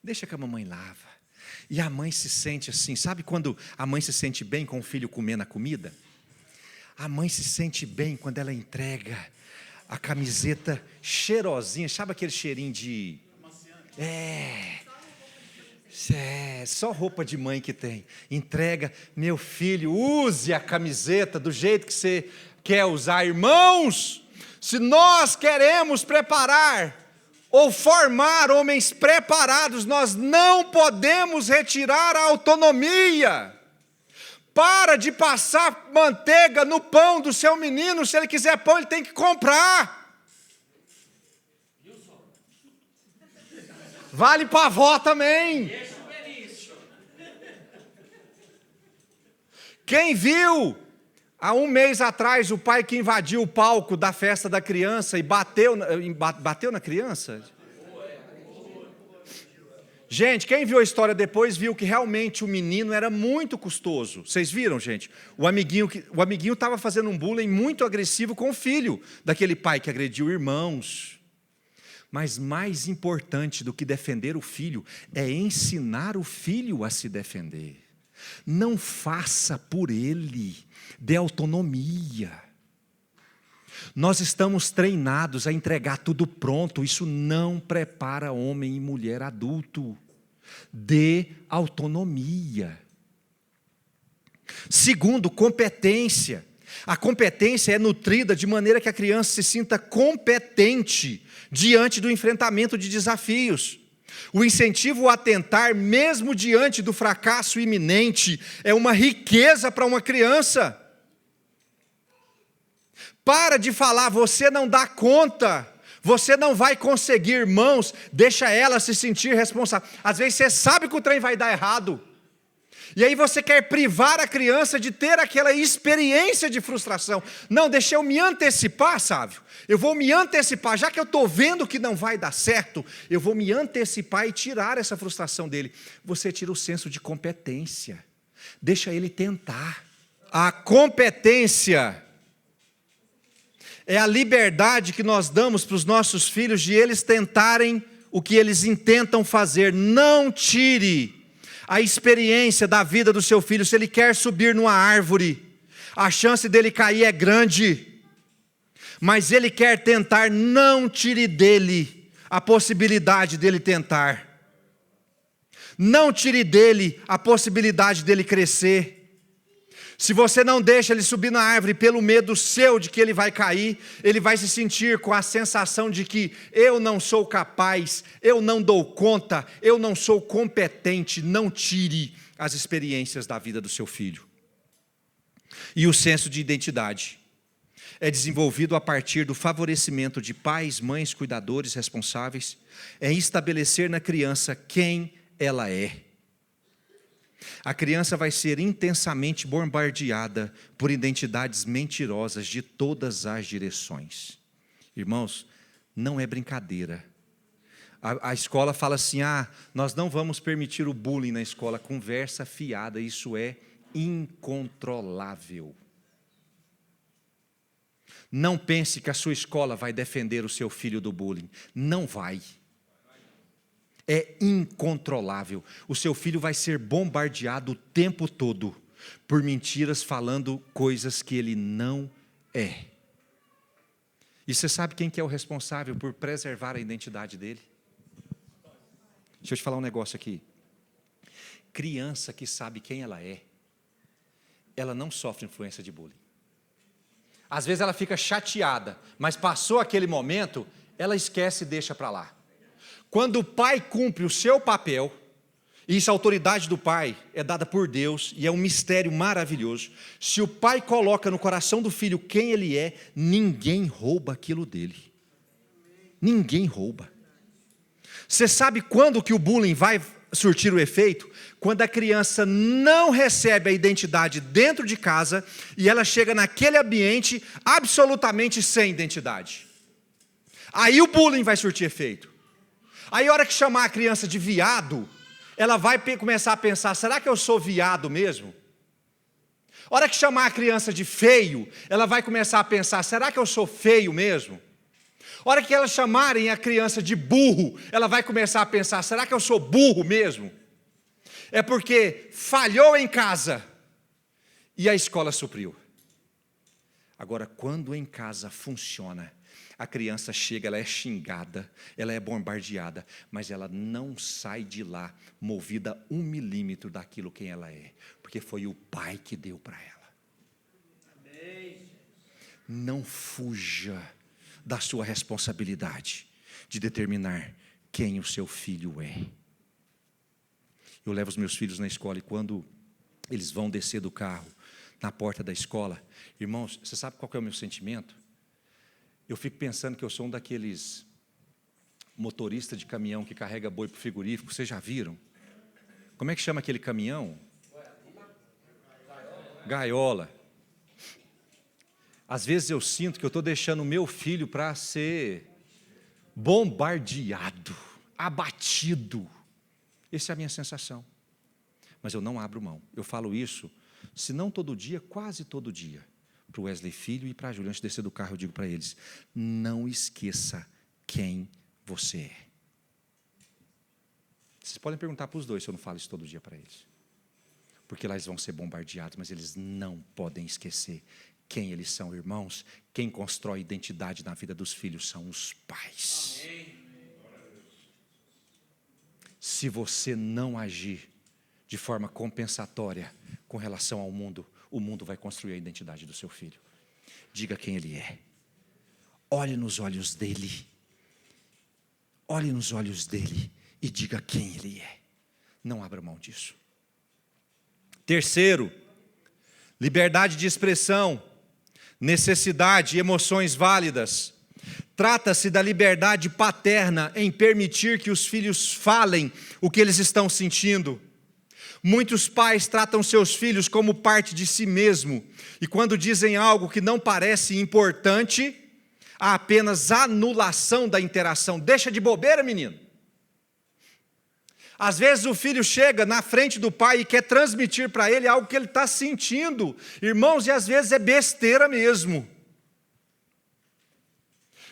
Deixa que a mamãe lava. E a mãe se sente assim, sabe quando a mãe se sente bem com o filho comendo a comida? A mãe se sente bem quando ela entrega a camiseta cheirosinha, sabe aquele cheirinho de... só roupa de mãe que tem. Entrega: meu filho, use a camiseta do jeito que você quer usar. Irmãos, se nós queremos preparar ou formar homens preparados, nós não podemos retirar a autonomia. Para de passar manteiga no pão do seu menino. Se ele quiser pão, ele tem que comprar. Vale para a avó também. Quem viu há 1 mês atrás o pai que invadiu o palco da festa da criança e bateu na criança? Gente, quem viu a história depois viu que realmente o menino era muito custoso. Vocês viram, gente? O amiguinho estava fazendo um bullying muito agressivo com o filho daquele pai que agrediu irmãos. Mas mais importante do que defender o filho é ensinar o filho a se defender. Não faça por ele, dê autonomia. Nós estamos treinados a entregar tudo pronto. Isso não prepara homem e mulher adulto. Dê autonomia. Segundo, competência. A competência é nutrida de maneira que a criança se sinta competente diante do enfrentamento de desafios. O incentivo a tentar, mesmo diante do fracasso iminente, é uma riqueza para uma criança. Para de falar: você não dá conta, você não vai conseguir, irmãos. Deixa ela se sentir responsável. Às vezes você sabe que o trem vai dar errado, e aí você quer privar a criança de ter aquela experiência de frustração. Não, deixa eu me antecipar, Sávio. Eu vou me antecipar, já que eu estou vendo que não vai dar certo, eu vou me antecipar e tirar essa frustração dele. Você tira o senso de competência. Deixa ele tentar. A competência é a liberdade que nós damos para os nossos filhos de eles tentarem o que eles intentam fazer. Não tire a experiência da vida do seu filho. Se ele quer subir numa árvore, a chance dele cair é grande, mas ele quer tentar, não tire dele a possibilidade dele tentar. Não tire dele a possibilidade dele crescer. Se você não deixa ele subir na árvore pelo medo seu de que ele vai cair, ele vai se sentir com a sensação de que eu não sou capaz, eu não dou conta, eu não sou competente. Não tire as experiências da vida do seu filho. E o senso de identidade é desenvolvido a partir do favorecimento de pais, mães, cuidadores responsáveis, em estabelecer na criança quem ela é. A criança vai ser intensamente bombardeada por identidades mentirosas de todas as direções. Irmãos, não é brincadeira. A escola fala assim, nós não vamos permitir o bullying na escola. Conversa fiada, isso é incontrolável. Não pense que a sua escola vai defender o seu filho do bullying. Não vai. É incontrolável. O seu filho vai ser bombardeado o tempo todo por mentiras, falando coisas que ele não é. E você sabe quem que é o responsável por preservar a identidade dele? Deixa eu te falar um negócio aqui. Criança que sabe quem ela é, ela não sofre influência de bullying. Às vezes ela fica chateada, mas passou aquele momento, ela esquece e deixa para lá. Quando o pai cumpre o seu papel, e isso, a autoridade do pai é dada por Deus, e é um mistério maravilhoso. Se o pai coloca no coração do filho quem ele é, ninguém rouba aquilo dele. Ninguém rouba. Você sabe quando que o bullying vai surtir o efeito? Quando a criança não recebe a identidade dentro de casa, e ela chega naquele ambiente absolutamente sem identidade. Aí o bullying vai surtir efeito. Aí a hora que chamar a criança de viado, ela vai começar a pensar, será que eu sou viado mesmo? A hora que chamar a criança de feio, ela vai começar a pensar, será que eu sou feio mesmo? A hora que elas chamarem a criança de burro, ela vai começar a pensar, será que eu sou burro mesmo? É porque falhou em casa e a escola supriu. Agora, quando em casa funciona, a criança chega, ela é xingada, ela é bombardeada, mas ela não sai de lá movida 1 milímetro daquilo quem ela é, porque foi o pai que deu para ela. Amém. Não fuja da sua responsabilidade de determinar quem o seu filho é. Eu levo os meus filhos na escola e quando eles vão descer do carro, na porta da escola, irmãos, você sabe qual que é o meu sentimento? Eu fico pensando que eu sou um daqueles motoristas de caminhão que carrega boi para o frigorífico. Vocês já viram? Como é que chama aquele caminhão? Gaiola. Às vezes eu sinto que eu estou deixando o meu filho para ser bombardeado, abatido. Essa é a minha sensação. Mas eu não abro mão. Eu falo isso, se não todo dia, quase todo dia. Para o Wesley Filho e para a Júlia, antes de descer do carro, eu digo para eles, não esqueça quem você é. Vocês podem perguntar para os dois se eu não falo isso todo dia para eles. Porque lá eles vão ser bombardeados, mas eles não podem esquecer quem eles são, irmãos. Quem constrói identidade na vida dos filhos são os pais. Amém. Se você não agir de forma compensatória com relação ao mundo, o mundo vai construir a identidade do seu filho. Diga quem ele é. Olhe nos olhos dele. Olhe nos olhos dele e diga quem ele é. Não abra mão disso. Terceiro, liberdade de expressão, necessidade e emoções válidas. Trata-se da liberdade paterna em permitir que os filhos falem o que eles estão sentindo. Muitos pais tratam seus filhos como parte de si mesmo, e quando dizem algo que não parece importante, há apenas anulação da interação. Deixa de bobeira, menino. Às vezes o filho chega na frente do pai e quer transmitir para ele algo que ele está sentindo. Irmãos, e às vezes é besteira mesmo.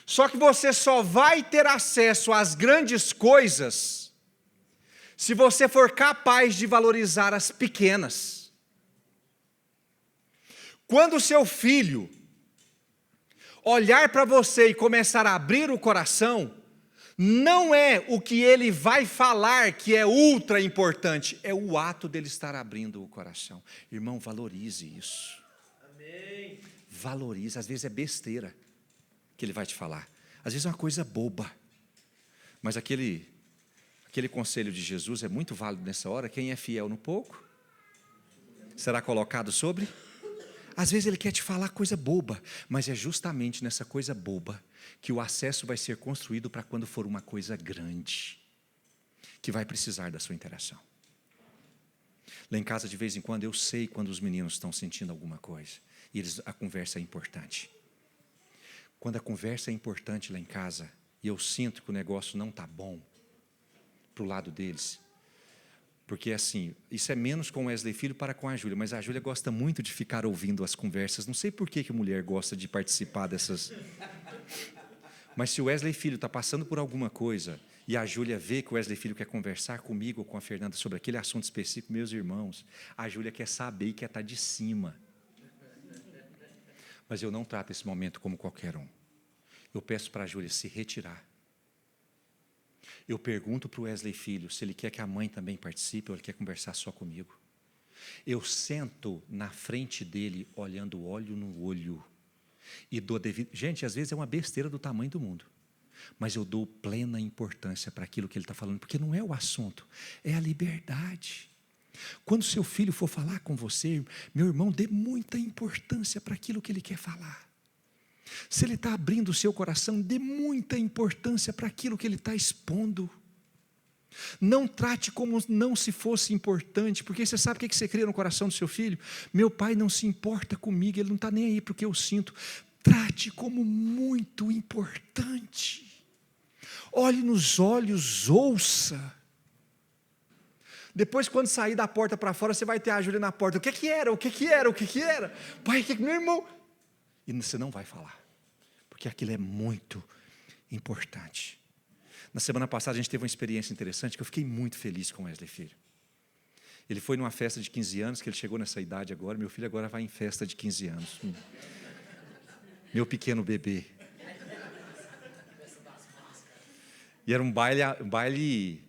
Só que você só vai ter acesso às grandes coisas se você for capaz de valorizar as pequenas. Quando o seu filho olhar para você e começar a abrir o coração, não é o que ele vai falar que é ultra importante, é o ato dele estar abrindo o coração. Irmão, valorize isso. Amém. Valorize, às vezes é besteira que ele vai te falar. Às vezes é uma coisa boba. Mas aquele conselho de Jesus é muito válido nessa hora. Quem é fiel no pouco será colocado sobre. Às vezes ele quer te falar coisa boba, mas é justamente nessa coisa boba que o acesso vai ser construído para quando for uma coisa grande, que vai precisar da sua interação. Lá em casa, de vez em quando, eu sei quando os meninos estão sentindo alguma coisa, e a conversa é importante. Quando a conversa é importante lá em casa, e eu sinto que o negócio não está bom para o lado deles, porque assim, isso é menos com o Wesley Filho para com a Júlia, mas a Júlia gosta muito de ficar ouvindo as conversas, não sei por que a mulher gosta de participar dessas. Mas se o Wesley Filho está passando por alguma coisa, e a Júlia vê que o Wesley Filho quer conversar comigo ou com a Fernanda sobre aquele assunto específico, meus irmãos, a Júlia quer saber e quer estar de cima. Mas eu não trato esse momento como qualquer um. Eu peço para a Júlia se retirar. Eu pergunto para o Wesley Filho se ele quer que a mãe também participe ou ele quer conversar só comigo. Eu sento na frente dele, olhando olho no olho, e dou devido. Gente, às vezes é uma besteira do tamanho do mundo, mas eu dou plena importância para aquilo que ele está falando, porque não é o assunto, é a liberdade. Quando seu filho for falar com você, meu irmão, dê muita importância para aquilo que ele quer falar. Se ele está abrindo o seu coração, dê muita importância para aquilo que ele está expondo. Não trate como não se fosse importante, porque você sabe o que você cria no coração do seu filho? Meu pai não se importa comigo, ele não está nem aí para o que eu sinto. Trate como muito importante. Olhe nos olhos, ouça. Depois, quando sair da porta para fora, você vai ter a Júlia na porta. O que era? O que era? O que era? Pai, meu irmão... E você não vai falar, porque aquilo é muito importante. Na semana passada a gente teve uma experiência interessante, que eu fiquei muito feliz com o Wesley Filho. Ele foi numa festa de 15 anos, que ele chegou nessa idade agora, meu filho agora vai em festa de 15 anos. Meu pequeno bebê. E era um baile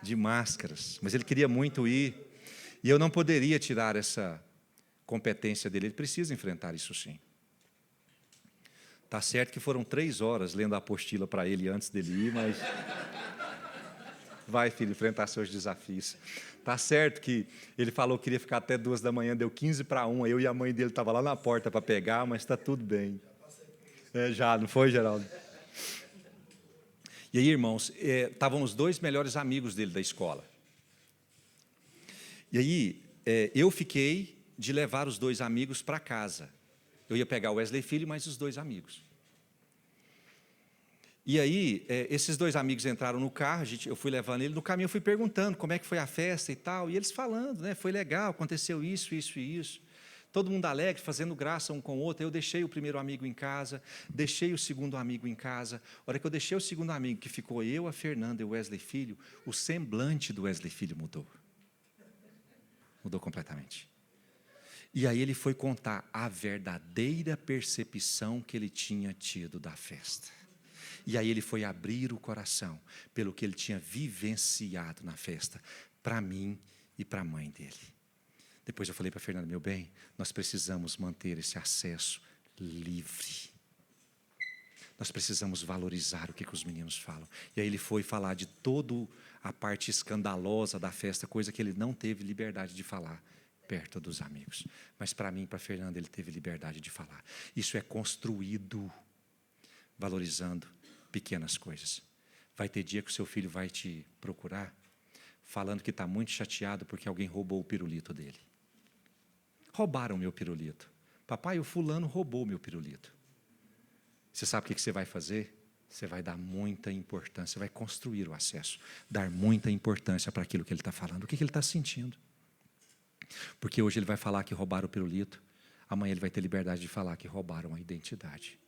de máscaras, mas ele queria muito ir, e eu não poderia tirar essa competência dele, ele precisa enfrentar isso sim. Está certo que foram 3 horas lendo a apostila para ele antes dele ir, mas... Vai, filho, enfrentar seus desafios. Está certo que ele falou que queria ficar até 2 da manhã, deu 15:01, eu e a mãe dele estavam lá na porta para pegar, mas está tudo bem. Já, não foi, Geraldo? E aí, irmãos, estavam os 2 melhores amigos dele da escola. E aí, eu fiquei de levar os 2 amigos para casa. Eu ia pegar o Wesley Filho, mais os 2 amigos. E aí, esses 2 amigos entraram no carro, eu fui levando ele, no caminho eu fui perguntando como é que foi a festa e tal, e eles falando, né, foi legal, aconteceu isso, isso e isso. Todo mundo alegre, fazendo graça um com o outro. Eu deixei o primeiro amigo em casa, deixei o segundo amigo em casa. A hora que eu deixei o segundo amigo, que ficou eu, a Fernanda e o Wesley Filho, o semblante do Wesley Filho mudou. Mudou completamente. E aí ele foi contar a verdadeira percepção que ele tinha tido da festa. E aí ele foi abrir o coração pelo que ele tinha vivenciado na festa, para mim e para a mãe dele. Depois eu falei para a Fernanda, meu bem, nós precisamos manter esse acesso livre. Nós precisamos valorizar o que os meninos falam. E aí ele foi falar de toda a parte escandalosa da festa, coisa que ele não teve liberdade de falar perto dos amigos. Mas para mim e para a Fernanda ele teve liberdade de falar. Isso é construído valorizando pequenas coisas. Vai ter dia que o seu filho vai te procurar falando que está muito chateado porque alguém roubou o pirulito dele. Roubaram o meu pirulito. Papai, o fulano roubou o meu pirulito. Você sabe o que você vai fazer? você vai dar muita importância, você vai construir o acesso, dar muita importância para aquilo que ele está falando, o que ele está sentindo. Porque hoje ele vai falar que roubaram o pirulito, amanhã ele vai ter liberdade de falar que roubaram a identidade.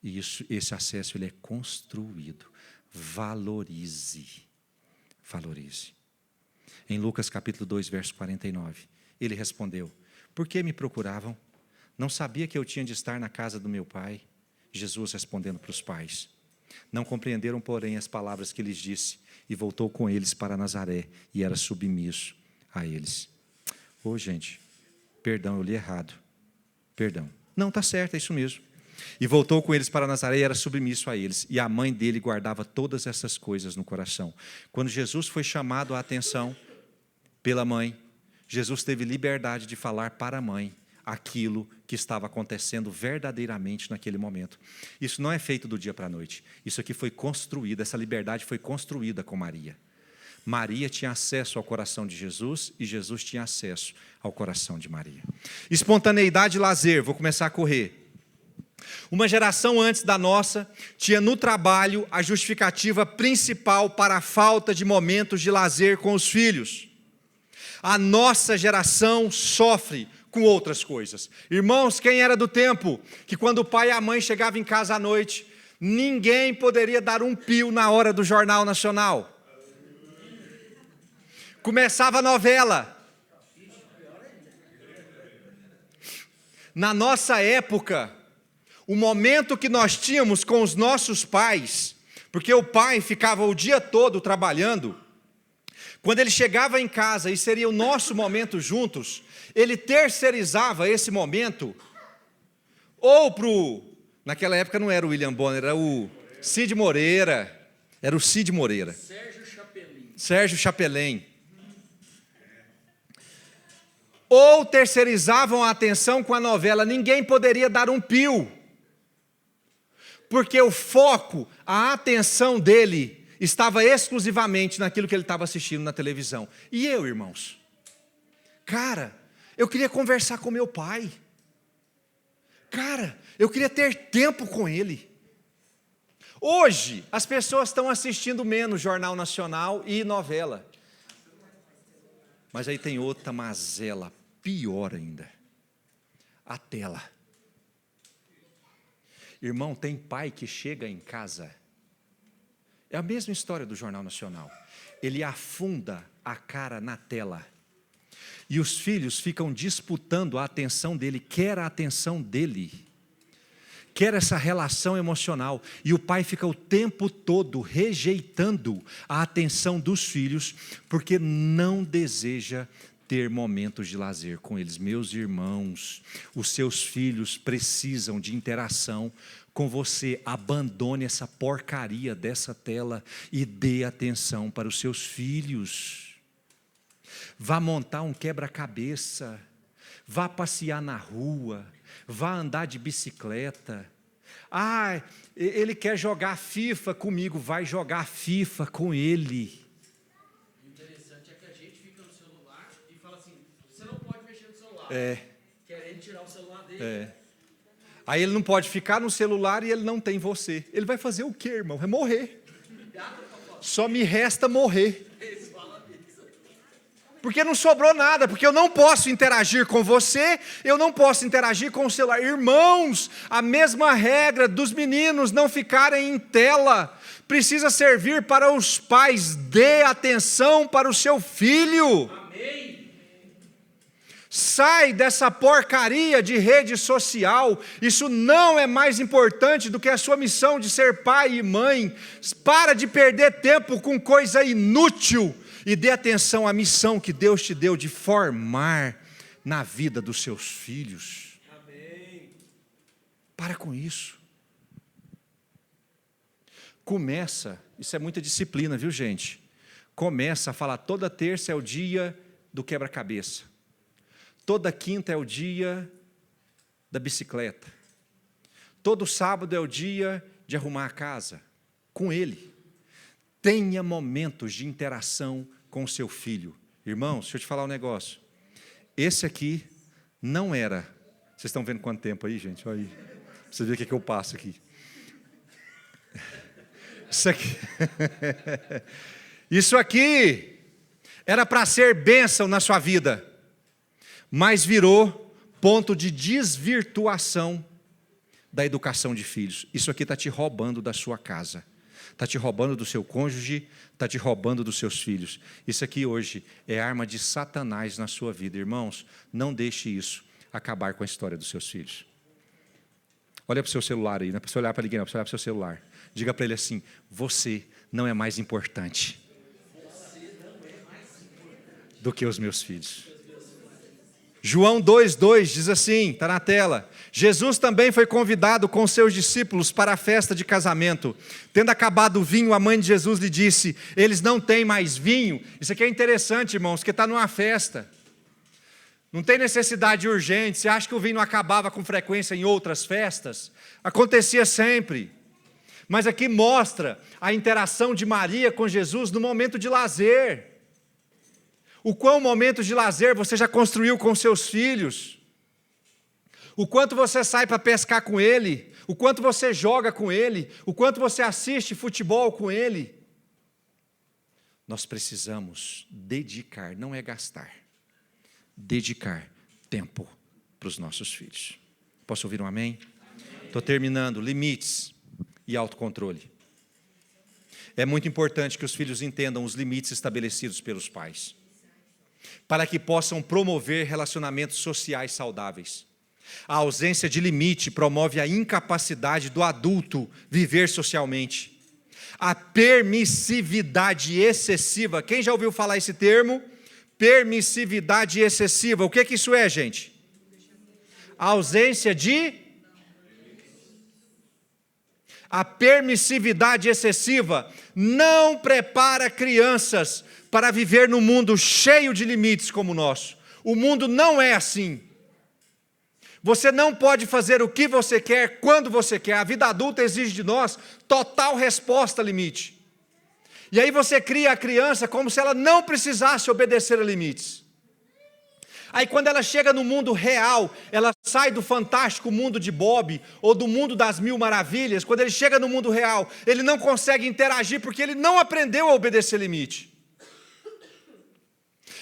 E esse acesso ele é construído. Valorize. Valorize. Em Lucas capítulo 2, verso 49, ele respondeu: por que me procuravam? Não sabia que eu tinha de estar na casa do meu pai? Jesus respondendo para os pais: não compreenderam, porém, as palavras que lhes disse, e voltou com eles para Nazaré, e era submisso a eles. Gente, perdão, eu li errado. Perdão. Não, está certo, é isso mesmo. E voltou com eles para Nazaré e era submisso a eles. E a mãe dele guardava todas essas coisas no coração. Quando Jesus foi chamado a atenção pela mãe, Jesus teve liberdade de falar para a mãe aquilo que estava acontecendo verdadeiramente naquele momento. Isso não é feito do dia para a noite. Isso aqui foi construído, essa liberdade foi construída com Maria. Maria tinha acesso ao coração de Jesus e Jesus tinha acesso ao coração de Maria. Espontaneidade e lazer, vou começar a correr. Uma geração antes da nossa tinha no trabalho a justificativa principal para a falta de momentos de lazer com os filhos. A nossa geração sofre com outras coisas. Irmãos, quem era do tempo que quando o pai e a mãe chegavam em casa à noite, ninguém poderia dar um pio na hora do Jornal Nacional? Começava a novela. Na nossa época, o momento que nós tínhamos com os nossos pais, porque o pai ficava o dia todo trabalhando, quando ele chegava em casa e seria o nosso momento juntos, ele terceirizava esse momento, ou naquela época não era o William Bonner, era o Cid Moreira, Sérgio Chapelin. Ou terceirizavam a atenção com a novela, ninguém poderia dar um pio, porque o foco, a atenção dele estava exclusivamente naquilo que ele estava assistindo na televisão. E eu, irmãos? Cara, eu queria conversar com meu pai. Cara, eu queria ter tempo com ele. Hoje, as pessoas estão assistindo menos Jornal Nacional e novela. Mas aí tem outra mazela, pior ainda. A tela. Irmão, tem pai que chega em casa, é a mesma história do Jornal Nacional. Ele afunda a cara na tela. E os filhos ficam disputando a atenção dele, quer a atenção dele, quer essa relação emocional. E o pai fica o tempo todo rejeitando a atenção dos filhos, porque não deseja ter momentos de lazer com eles. Meus irmãos, os seus filhos precisam de interação com você. Abandone essa porcaria dessa tela e dê atenção para os seus filhos. Vá montar um quebra-cabeça, vá passear na rua, vá andar de bicicleta. Ele quer jogar FIFA comigo, vai jogar FIFA com ele. O interessante é que a gente fica no celular e fala assim, você não pode mexer no celular. Querendo tirar o celular dele. Aí ele não pode ficar no celular e ele não tem você. Ele vai fazer o quê, irmão? Vai morrer. Só me resta morrer. Porque não sobrou nada, porque eu não posso interagir com você, eu não posso interagir com o celular. Irmãos, a mesma regra dos meninos não ficarem em tela, precisa servir para os pais. Dê atenção para o seu filho. Amém. Sai dessa porcaria de rede social, isso não é mais importante do que a sua missão de ser pai e mãe. Para de perder tempo com coisa inútil e dê atenção à missão que Deus te deu de formar na vida dos seus filhos. Amém. Para com isso. Começa, isso é muita disciplina, viu, gente? Começa a falar, toda terça é o dia do quebra-cabeça. Toda quinta é o dia da bicicleta. Todo sábado é o dia de arrumar a casa com ele. Tenha momentos de interação com o seu filho. Irmãos, deixa eu te falar um negócio. Esse aqui não era... Vocês estão vendo quanto tempo aí, gente? Olha aí. Pra você ver o que eu passo aqui. Isso aqui era para ser bênção na sua vida, mas virou ponto de desvirtuação da educação de filhos. Isso aqui está te roubando da sua casa, está te roubando do seu cônjuge, está te roubando dos seus filhos. Isso aqui hoje é arma de Satanás na sua vida. Irmãos, não deixe isso acabar com a história dos seus filhos. Olha para o seu celular aí, não é para você olhar para ninguém, não, é para você olhar para o seu celular. Diga para ele assim: você não é mais importante do que os meus filhos. João 2,2 diz assim, está na tela: Jesus também foi convidado com seus discípulos para a festa de casamento. Tendo acabado o vinho, a mãe de Jesus lhe disse: eles não têm mais vinho. Isso aqui é interessante, irmãos, porque está numa festa. Não tem necessidade urgente. Você acha que o vinho não acabava com frequência em outras festas? Acontecia sempre. Mas aqui mostra a interação de Maria com Jesus no momento de lazer. O qual momento de lazer você já construiu com seus filhos? O quanto você sai para pescar com ele? O quanto você joga com ele? O quanto você assiste futebol com ele? Nós precisamos dedicar, não é gastar, dedicar tempo para os nossos filhos. Posso ouvir um amém? Estou terminando. Limites e autocontrole. É muito importante que os filhos entendam os limites estabelecidos pelos pais, para que possam promover relacionamentos sociais saudáveis. A ausência de limite promove a incapacidade do adulto viver socialmente. A permissividade excessiva, quem já ouviu falar esse termo? Permissividade excessiva, o que isso é, gente? A ausência de... A permissividade excessiva não prepara crianças para viver num mundo cheio de limites como o nosso. O mundo não é assim. Você não pode fazer o que você quer, quando você quer. A vida adulta exige de nós total resposta a limite. E aí você cria a criança como se ela não precisasse obedecer a limites. Aí quando ela chega no mundo real, ela sai do fantástico mundo de Bob, ou do mundo das mil maravilhas. Quando ele chega no mundo real, ele não consegue interagir porque ele não aprendeu a obedecer limite.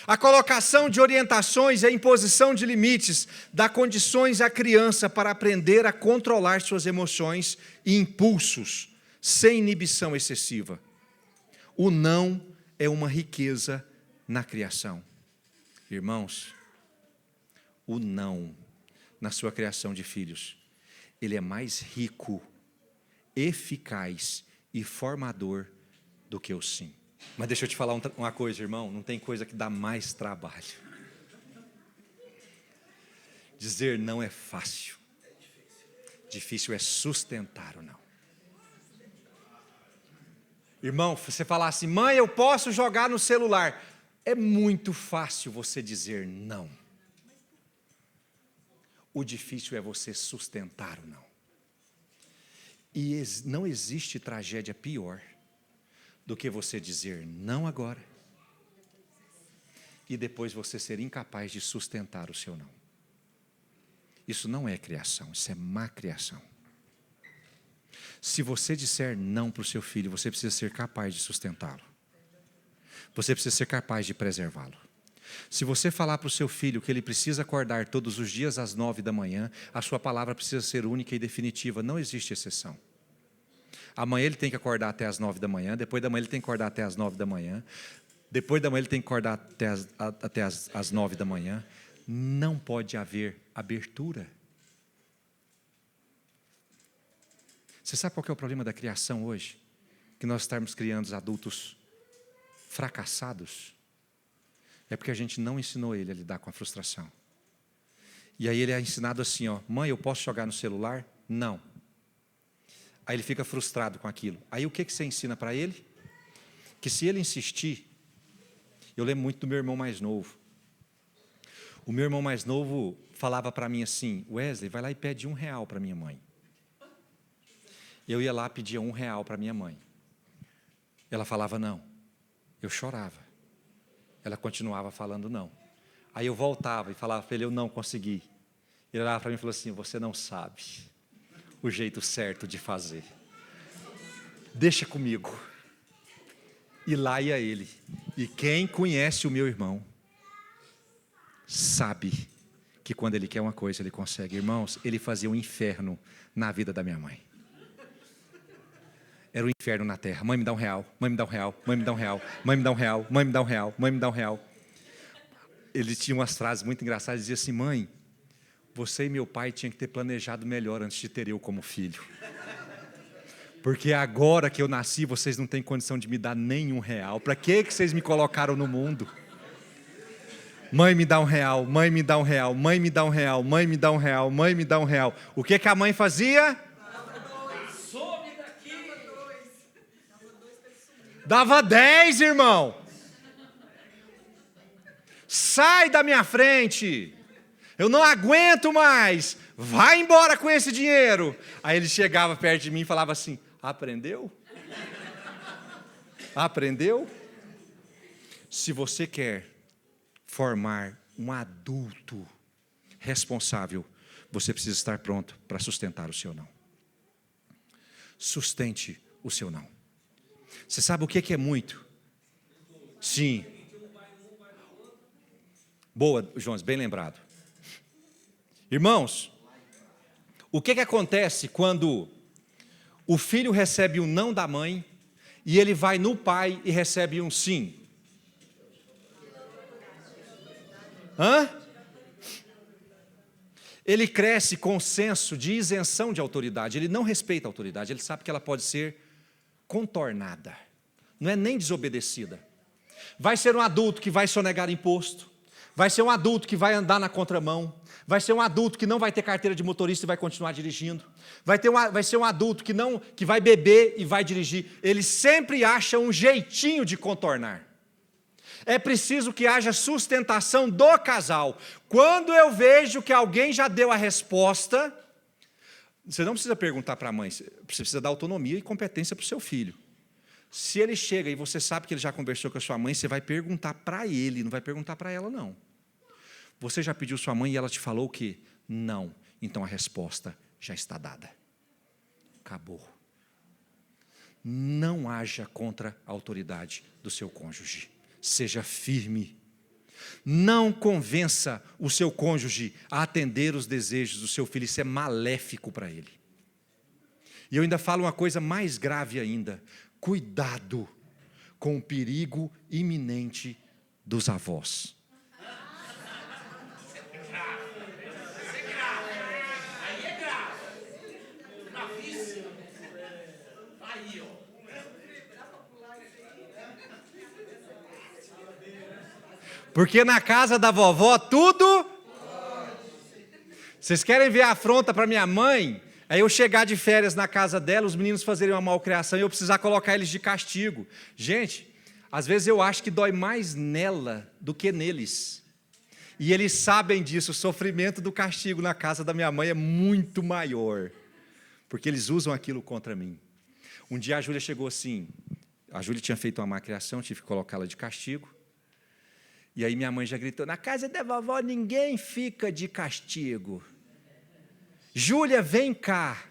A colocação de orientações e a imposição de limites dá condições à criança para aprender a controlar suas emoções e impulsos, sem inibição excessiva. O não é uma riqueza na criação. Irmãos, o não na sua criação de filhos, ele é mais rico, eficaz e formador do que o sim. Mas deixa eu te falar uma coisa, irmão, não tem coisa que dá mais trabalho. Dizer não é fácil. Difícil é sustentar o não. Irmão, você falar assim: mãe, eu posso jogar no celular. É muito fácil você dizer não. O difícil é você sustentar o não. E não existe tragédia pior do que você dizer não agora e depois você ser incapaz de sustentar o seu não. Isso não é criação, isso é má criação. Se você disser não para o seu filho, você precisa ser capaz de sustentá-lo. Você precisa ser capaz de preservá-lo. Se você falar para o seu filho que ele precisa acordar todos os dias às 9 da manhã, a sua palavra precisa ser única e definitiva, não existe exceção. Amanhã ele tem que acordar até às 9 da manhã, depois da manhã ele tem que acordar até às 9 da manhã, depois da manhã ele tem que acordar até às 9 da manhã. Não pode haver abertura. Você sabe qual que é o problema da criação hoje? Que nós estamos criando adultos fracassados. É porque a gente não ensinou ele a lidar com a frustração. E aí ele é ensinado assim, ó: mãe, eu posso jogar no celular? Não. Aí ele fica frustrado com aquilo. Aí o que você ensina para ele? Que se ele insistir... Eu lembro muito do meu irmão mais novo. O meu irmão mais novo falava para mim assim: Wesley, vai lá e pede R$1 para minha mãe. Eu ia lá, pedia R$1 para minha mãe. Ela falava não. Eu chorava. Ela continuava falando não. Aí eu voltava e falava para ele: eu não consegui. Ele olhava para mim e falou assim: você não sabe o jeito certo de fazer. deixa comigo. E lá ia ele. E quem conhece o meu irmão, sabe que quando ele quer uma coisa, ele consegue. Irmãos, ele fazia um inferno na vida da minha mãe. Era um inferno na terra. Mãe, me dá R$1. Mãe, me dá R$1. Mãe, me dá R$1. Mãe, me dá R$1. Mãe, me dá R$1. Mãe, me dá R$1. Ele tinha umas frases muito engraçadas. Dizia assim: mãe, você e meu pai tinham que ter planejado melhor antes de ter eu como filho. Porque agora que eu nasci, vocês não têm condição de me dar nenhum R$1. Para que vocês me colocaram no mundo? Mãe, me dá R$1. Mãe, me dá R$1. Mãe, me dá R$1. Mãe, me dá R$1. Mãe, me dá R$1. O que a mãe fazia? Dava 10, irmão. Sai da minha frente. Eu não aguento mais. Vai embora com esse dinheiro. Aí ele chegava perto de mim e falava assim: aprendeu? Aprendeu? Se você quer formar um adulto responsável, você precisa estar pronto para sustentar o seu não. Sustente o seu não. Você sabe o que é muito? Sim. Boa, Jones, bem lembrado. Irmãos, o que acontece quando o filho recebe um não da mãe e ele vai no pai e recebe um sim? Ele cresce com o senso de isenção de autoridade. Ele não respeita a autoridade. Ele sabe que ela pode ser contornada, não é nem desobedecida. Vai ser um adulto que vai sonegar imposto, vai ser um adulto que vai andar na contramão, vai ser um adulto que não vai ter carteira de motorista e vai continuar dirigindo, vai ser um adulto que vai beber e vai dirigir. Ele sempre acha um jeitinho de contornar. É preciso que haja sustentação do casal. Quando eu vejo que alguém já deu a resposta, você não precisa perguntar para a mãe, você precisa dar autonomia e competência para o seu filho. Se ele chega e você sabe que ele já conversou com a sua mãe, você vai perguntar para ele, não vai perguntar para ela, não. Você já pediu sua mãe e ela te falou o quê? Não. Então a resposta já está dada. Acabou. Não haja contra a autoridade do seu cônjuge. Seja firme. Não convença o seu cônjuge a atender os desejos do seu filho. Isso é maléfico para ele. E eu ainda falo uma coisa mais grave ainda. Cuidado com o perigo iminente dos avós. Aí é grave. Gravíssimo. Aí, ó. Porque na casa da vovó tudo... Vocês querem ver a afronta para minha mãe? Aí eu chegar de férias na casa dela, os meninos fazerem uma malcriação e eu precisar colocar eles de castigo. Gente, às vezes eu acho que dói mais nela do que neles. E eles sabem disso, o sofrimento do castigo na casa da minha mãe é muito maior. Porque eles usam aquilo contra mim. Um dia a Júlia chegou assim, a Júlia tinha feito uma malcriação, tive que colocá-la de castigo. E aí minha mãe já gritou: na casa da vovó ninguém fica de castigo. Júlia, vem cá.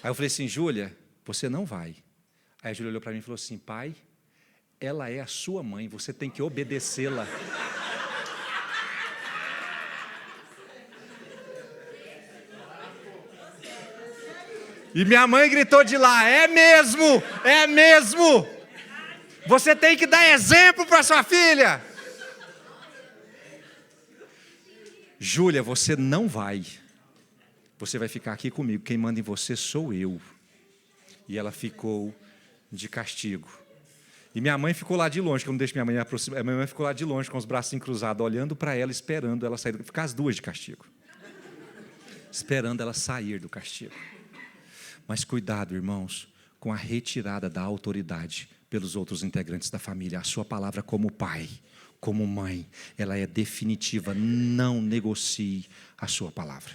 Aí eu falei assim: Júlia, você não vai. Aí a Júlia olhou para mim e falou assim: pai, ela é a sua mãe, você tem que obedecê-la. E minha mãe gritou de lá: é mesmo, é mesmo. Você tem que dar exemplo para sua filha. Júlia, você não vai. Você vai ficar aqui comigo. Quem manda em você sou eu. E ela ficou de castigo. E minha mãe ficou lá de longe, que eu não deixo minha mãe me aproximar. Minha mãe ficou lá de longe, com os bracinhos cruzados, olhando para ela, esperando ela sair. Ficar as duas de castigo. Esperando ela sair do castigo. Mas cuidado, irmãos, com a retirada da autoridade pelos outros integrantes da família. A sua palavra como pai, como mãe, ela é definitiva. Não negocie a sua palavra.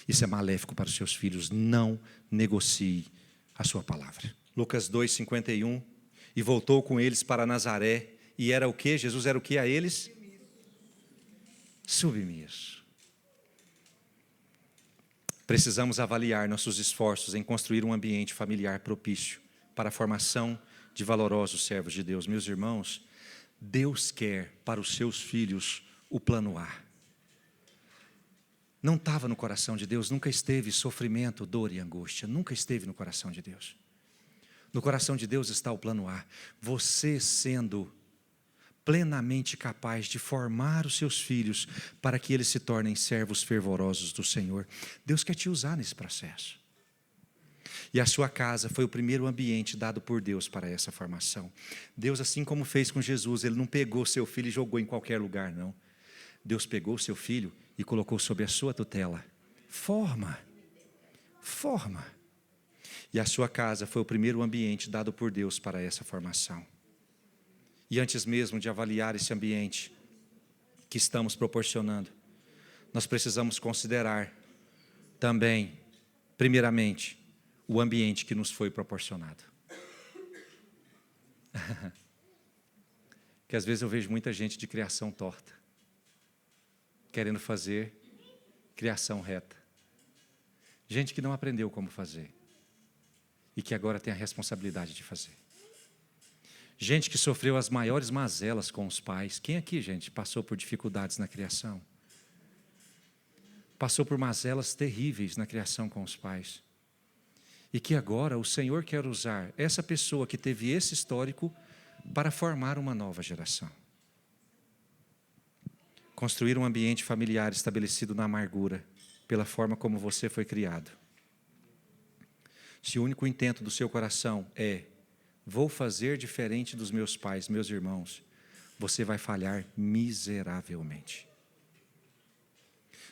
Isso é maléfico para os seus filhos. Não negocie a sua palavra. Lucas 2:51. E voltou com eles para Nazaré. E era o quê? Jesus era o quê a eles? Submisso. Precisamos avaliar nossos esforços em construir um ambiente familiar propício para a formação de valorosos servos de Deus. Meus irmãos, Deus quer para os seus filhos o plano A. Não estava no coração de Deus, nunca esteve sofrimento, dor e angústia, nunca esteve no coração de Deus. No coração de Deus está o plano A. Você sendo plenamente capaz de formar os seus filhos para que eles se tornem servos fervorosos do Senhor. Deus quer te usar nesse processo. E a sua casa foi o primeiro ambiente dado por Deus para essa formação. Deus, assim como fez com Jesus, Ele não pegou seu filho e jogou em qualquer lugar, não. Deus pegou seu filho e colocou sob a sua tutela. Forma. E a sua casa foi o primeiro ambiente dado por Deus para essa formação. E antes mesmo de avaliar esse ambiente que estamos proporcionando, nós precisamos considerar também, primeiramente, o ambiente que nos foi proporcionado. Que às vezes eu vejo muita gente de criação torta, querendo fazer criação reta. Gente que não aprendeu como fazer e que agora tem a responsabilidade de fazer. Gente que sofreu as maiores mazelas com os pais. Quem aqui, gente, passou por dificuldades na criação? Passou por mazelas terríveis na criação com os pais. E que agora o Senhor quer usar essa pessoa que teve esse histórico para formar uma nova geração. Construir um ambiente familiar estabelecido na amargura, pela forma como você foi criado. Se o único intento do seu coração é: vou fazer diferente dos meus pais, meus irmãos, você vai falhar miseravelmente.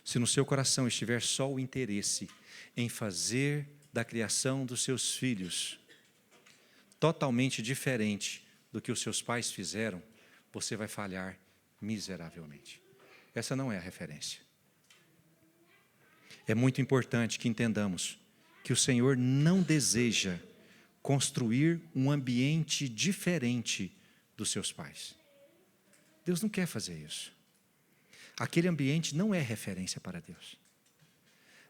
Se no seu coração estiver só o interesse em fazer da criação dos seus filhos totalmente diferente do que os seus pais fizeram, você vai falhar miseravelmente. Essa não é a referência. É muito importante que entendamos que o Senhor não deseja construir um ambiente diferente dos seus pais. Deus não quer fazer isso. Aquele ambiente não é referência para Deus.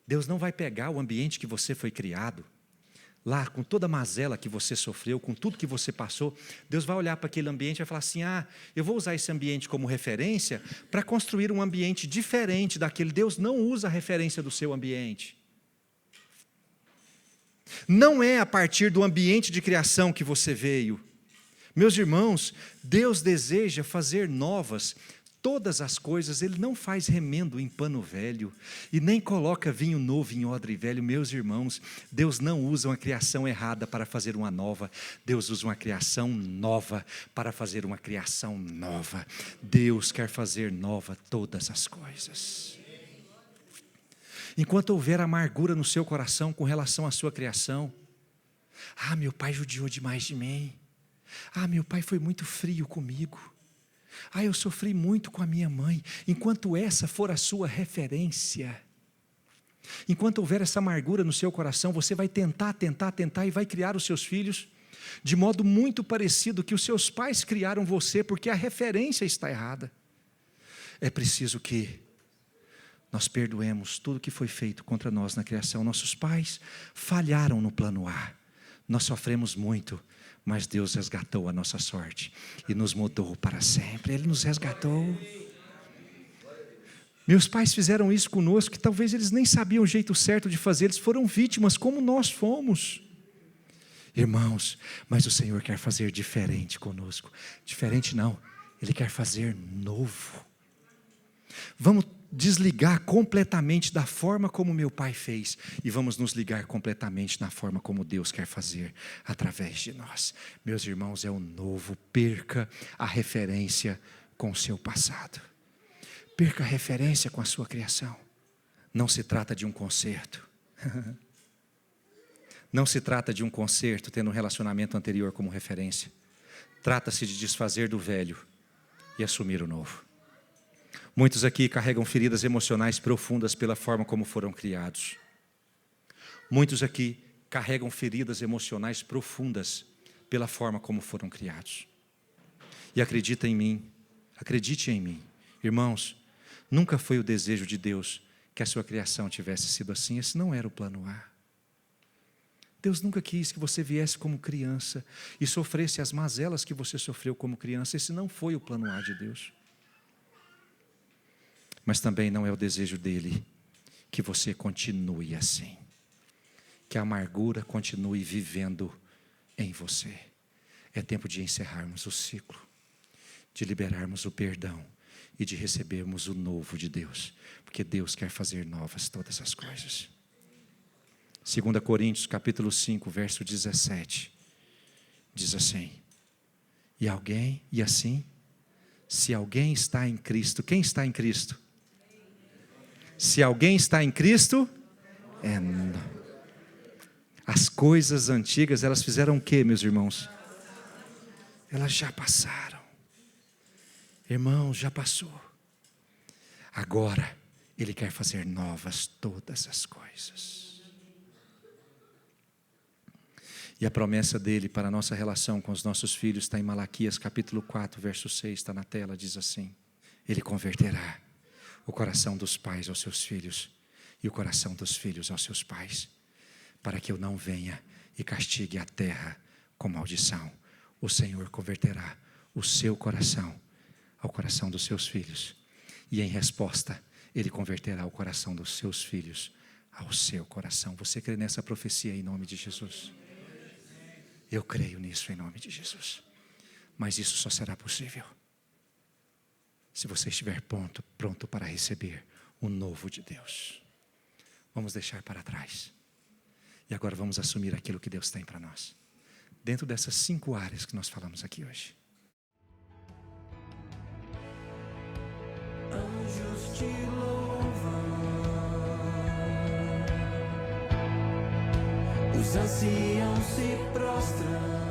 Deus não vai pegar o ambiente que você foi criado, lá com toda a mazela que você sofreu, com tudo que você passou. Deus vai olhar para aquele ambiente e vai falar assim: eu vou usar esse ambiente como referência para construir um ambiente diferente daquele. Deus não usa a referência do seu ambiente. Não é a partir do ambiente de criação que você veio. Meus irmãos, Deus deseja fazer novas todas as coisas. Ele não faz remendo em pano velho e nem coloca vinho novo em odre velho. Meus irmãos, Deus não usa uma criação errada para fazer uma nova. Deus usa uma criação nova para fazer uma criação nova. Deus quer fazer nova todas as coisas. Enquanto houver amargura no seu coração com relação à sua criação: meu pai judiou demais de mim. Meu pai foi muito frio comigo. Eu sofri muito com a minha mãe. Enquanto essa for a sua referência, enquanto houver essa amargura no seu coração, você vai tentar e vai criar os seus filhos de modo muito parecido que os seus pais criaram você, porque a referência está errada. É preciso que nós perdoemos tudo que foi feito contra nós na criação. Nossos pais falharam no plano A. Nós sofremos muito, mas Deus resgatou a nossa sorte e nos mudou para sempre. Ele nos resgatou. Meus pais fizeram isso conosco, que talvez eles nem sabiam o jeito certo de fazer. Eles foram vítimas como nós fomos. Irmãos, mas o Senhor quer fazer diferente conosco. Diferente não, Ele quer fazer novo. Vamos desligar completamente da forma como meu pai fez e vamos nos ligar completamente na forma como Deus quer fazer através de nós. Meus irmãos, é o novo. Perca a referência com o seu passado. Perca a referência com a sua criação. Não se trata de um conserto. Não se trata de um conserto tendo um relacionamento anterior como referência. Trata-se de desfazer do velho e assumir o novo. Muitos aqui carregam feridas emocionais profundas pela forma como foram criados. Muitos aqui carregam feridas emocionais profundas pela forma como foram criados. E acredite em mim, irmãos, nunca foi o desejo de Deus que a sua criação tivesse sido assim. Esse não era o plano A. Deus nunca quis que você viesse como criança e sofresse as mazelas que você sofreu como criança. Esse não foi o plano A de Deus. Mas também não é o desejo dele que você continue assim, que a amargura continue vivendo em você. É tempo de encerrarmos o ciclo, de liberarmos o perdão e de recebermos o novo de Deus, porque Deus quer fazer novas todas as coisas. 2 Coríntios capítulo 5, verso 17, diz assim: e assim, se alguém está em Cristo, quem está em Cristo? Se alguém está em Cristo, as coisas antigas, elas fizeram o quê, meus irmãos? Elas já passaram. Irmãos, já passou. Agora, Ele quer fazer novas todas as coisas. E a promessa dele para a nossa relação com os nossos filhos está em Malaquias capítulo 4, verso 6, está na tela, diz assim: Ele converterá o coração dos pais aos seus filhos e o coração dos filhos aos seus pais, para que eu não venha e castigue a terra com maldição. O Senhor converterá o seu coração ao coração dos seus filhos, e em resposta, Ele converterá o coração dos seus filhos ao seu coração. Você crê nessa profecia em nome de Jesus? Eu creio nisso em nome de Jesus. Mas isso só será possível se você estiver pronto para receber o novo de Deus. Vamos deixar para trás. E agora vamos assumir aquilo que Deus tem para nós, dentro dessas 5 áreas que nós falamos aqui hoje. Anjos te louvam, os anciãos se prostram.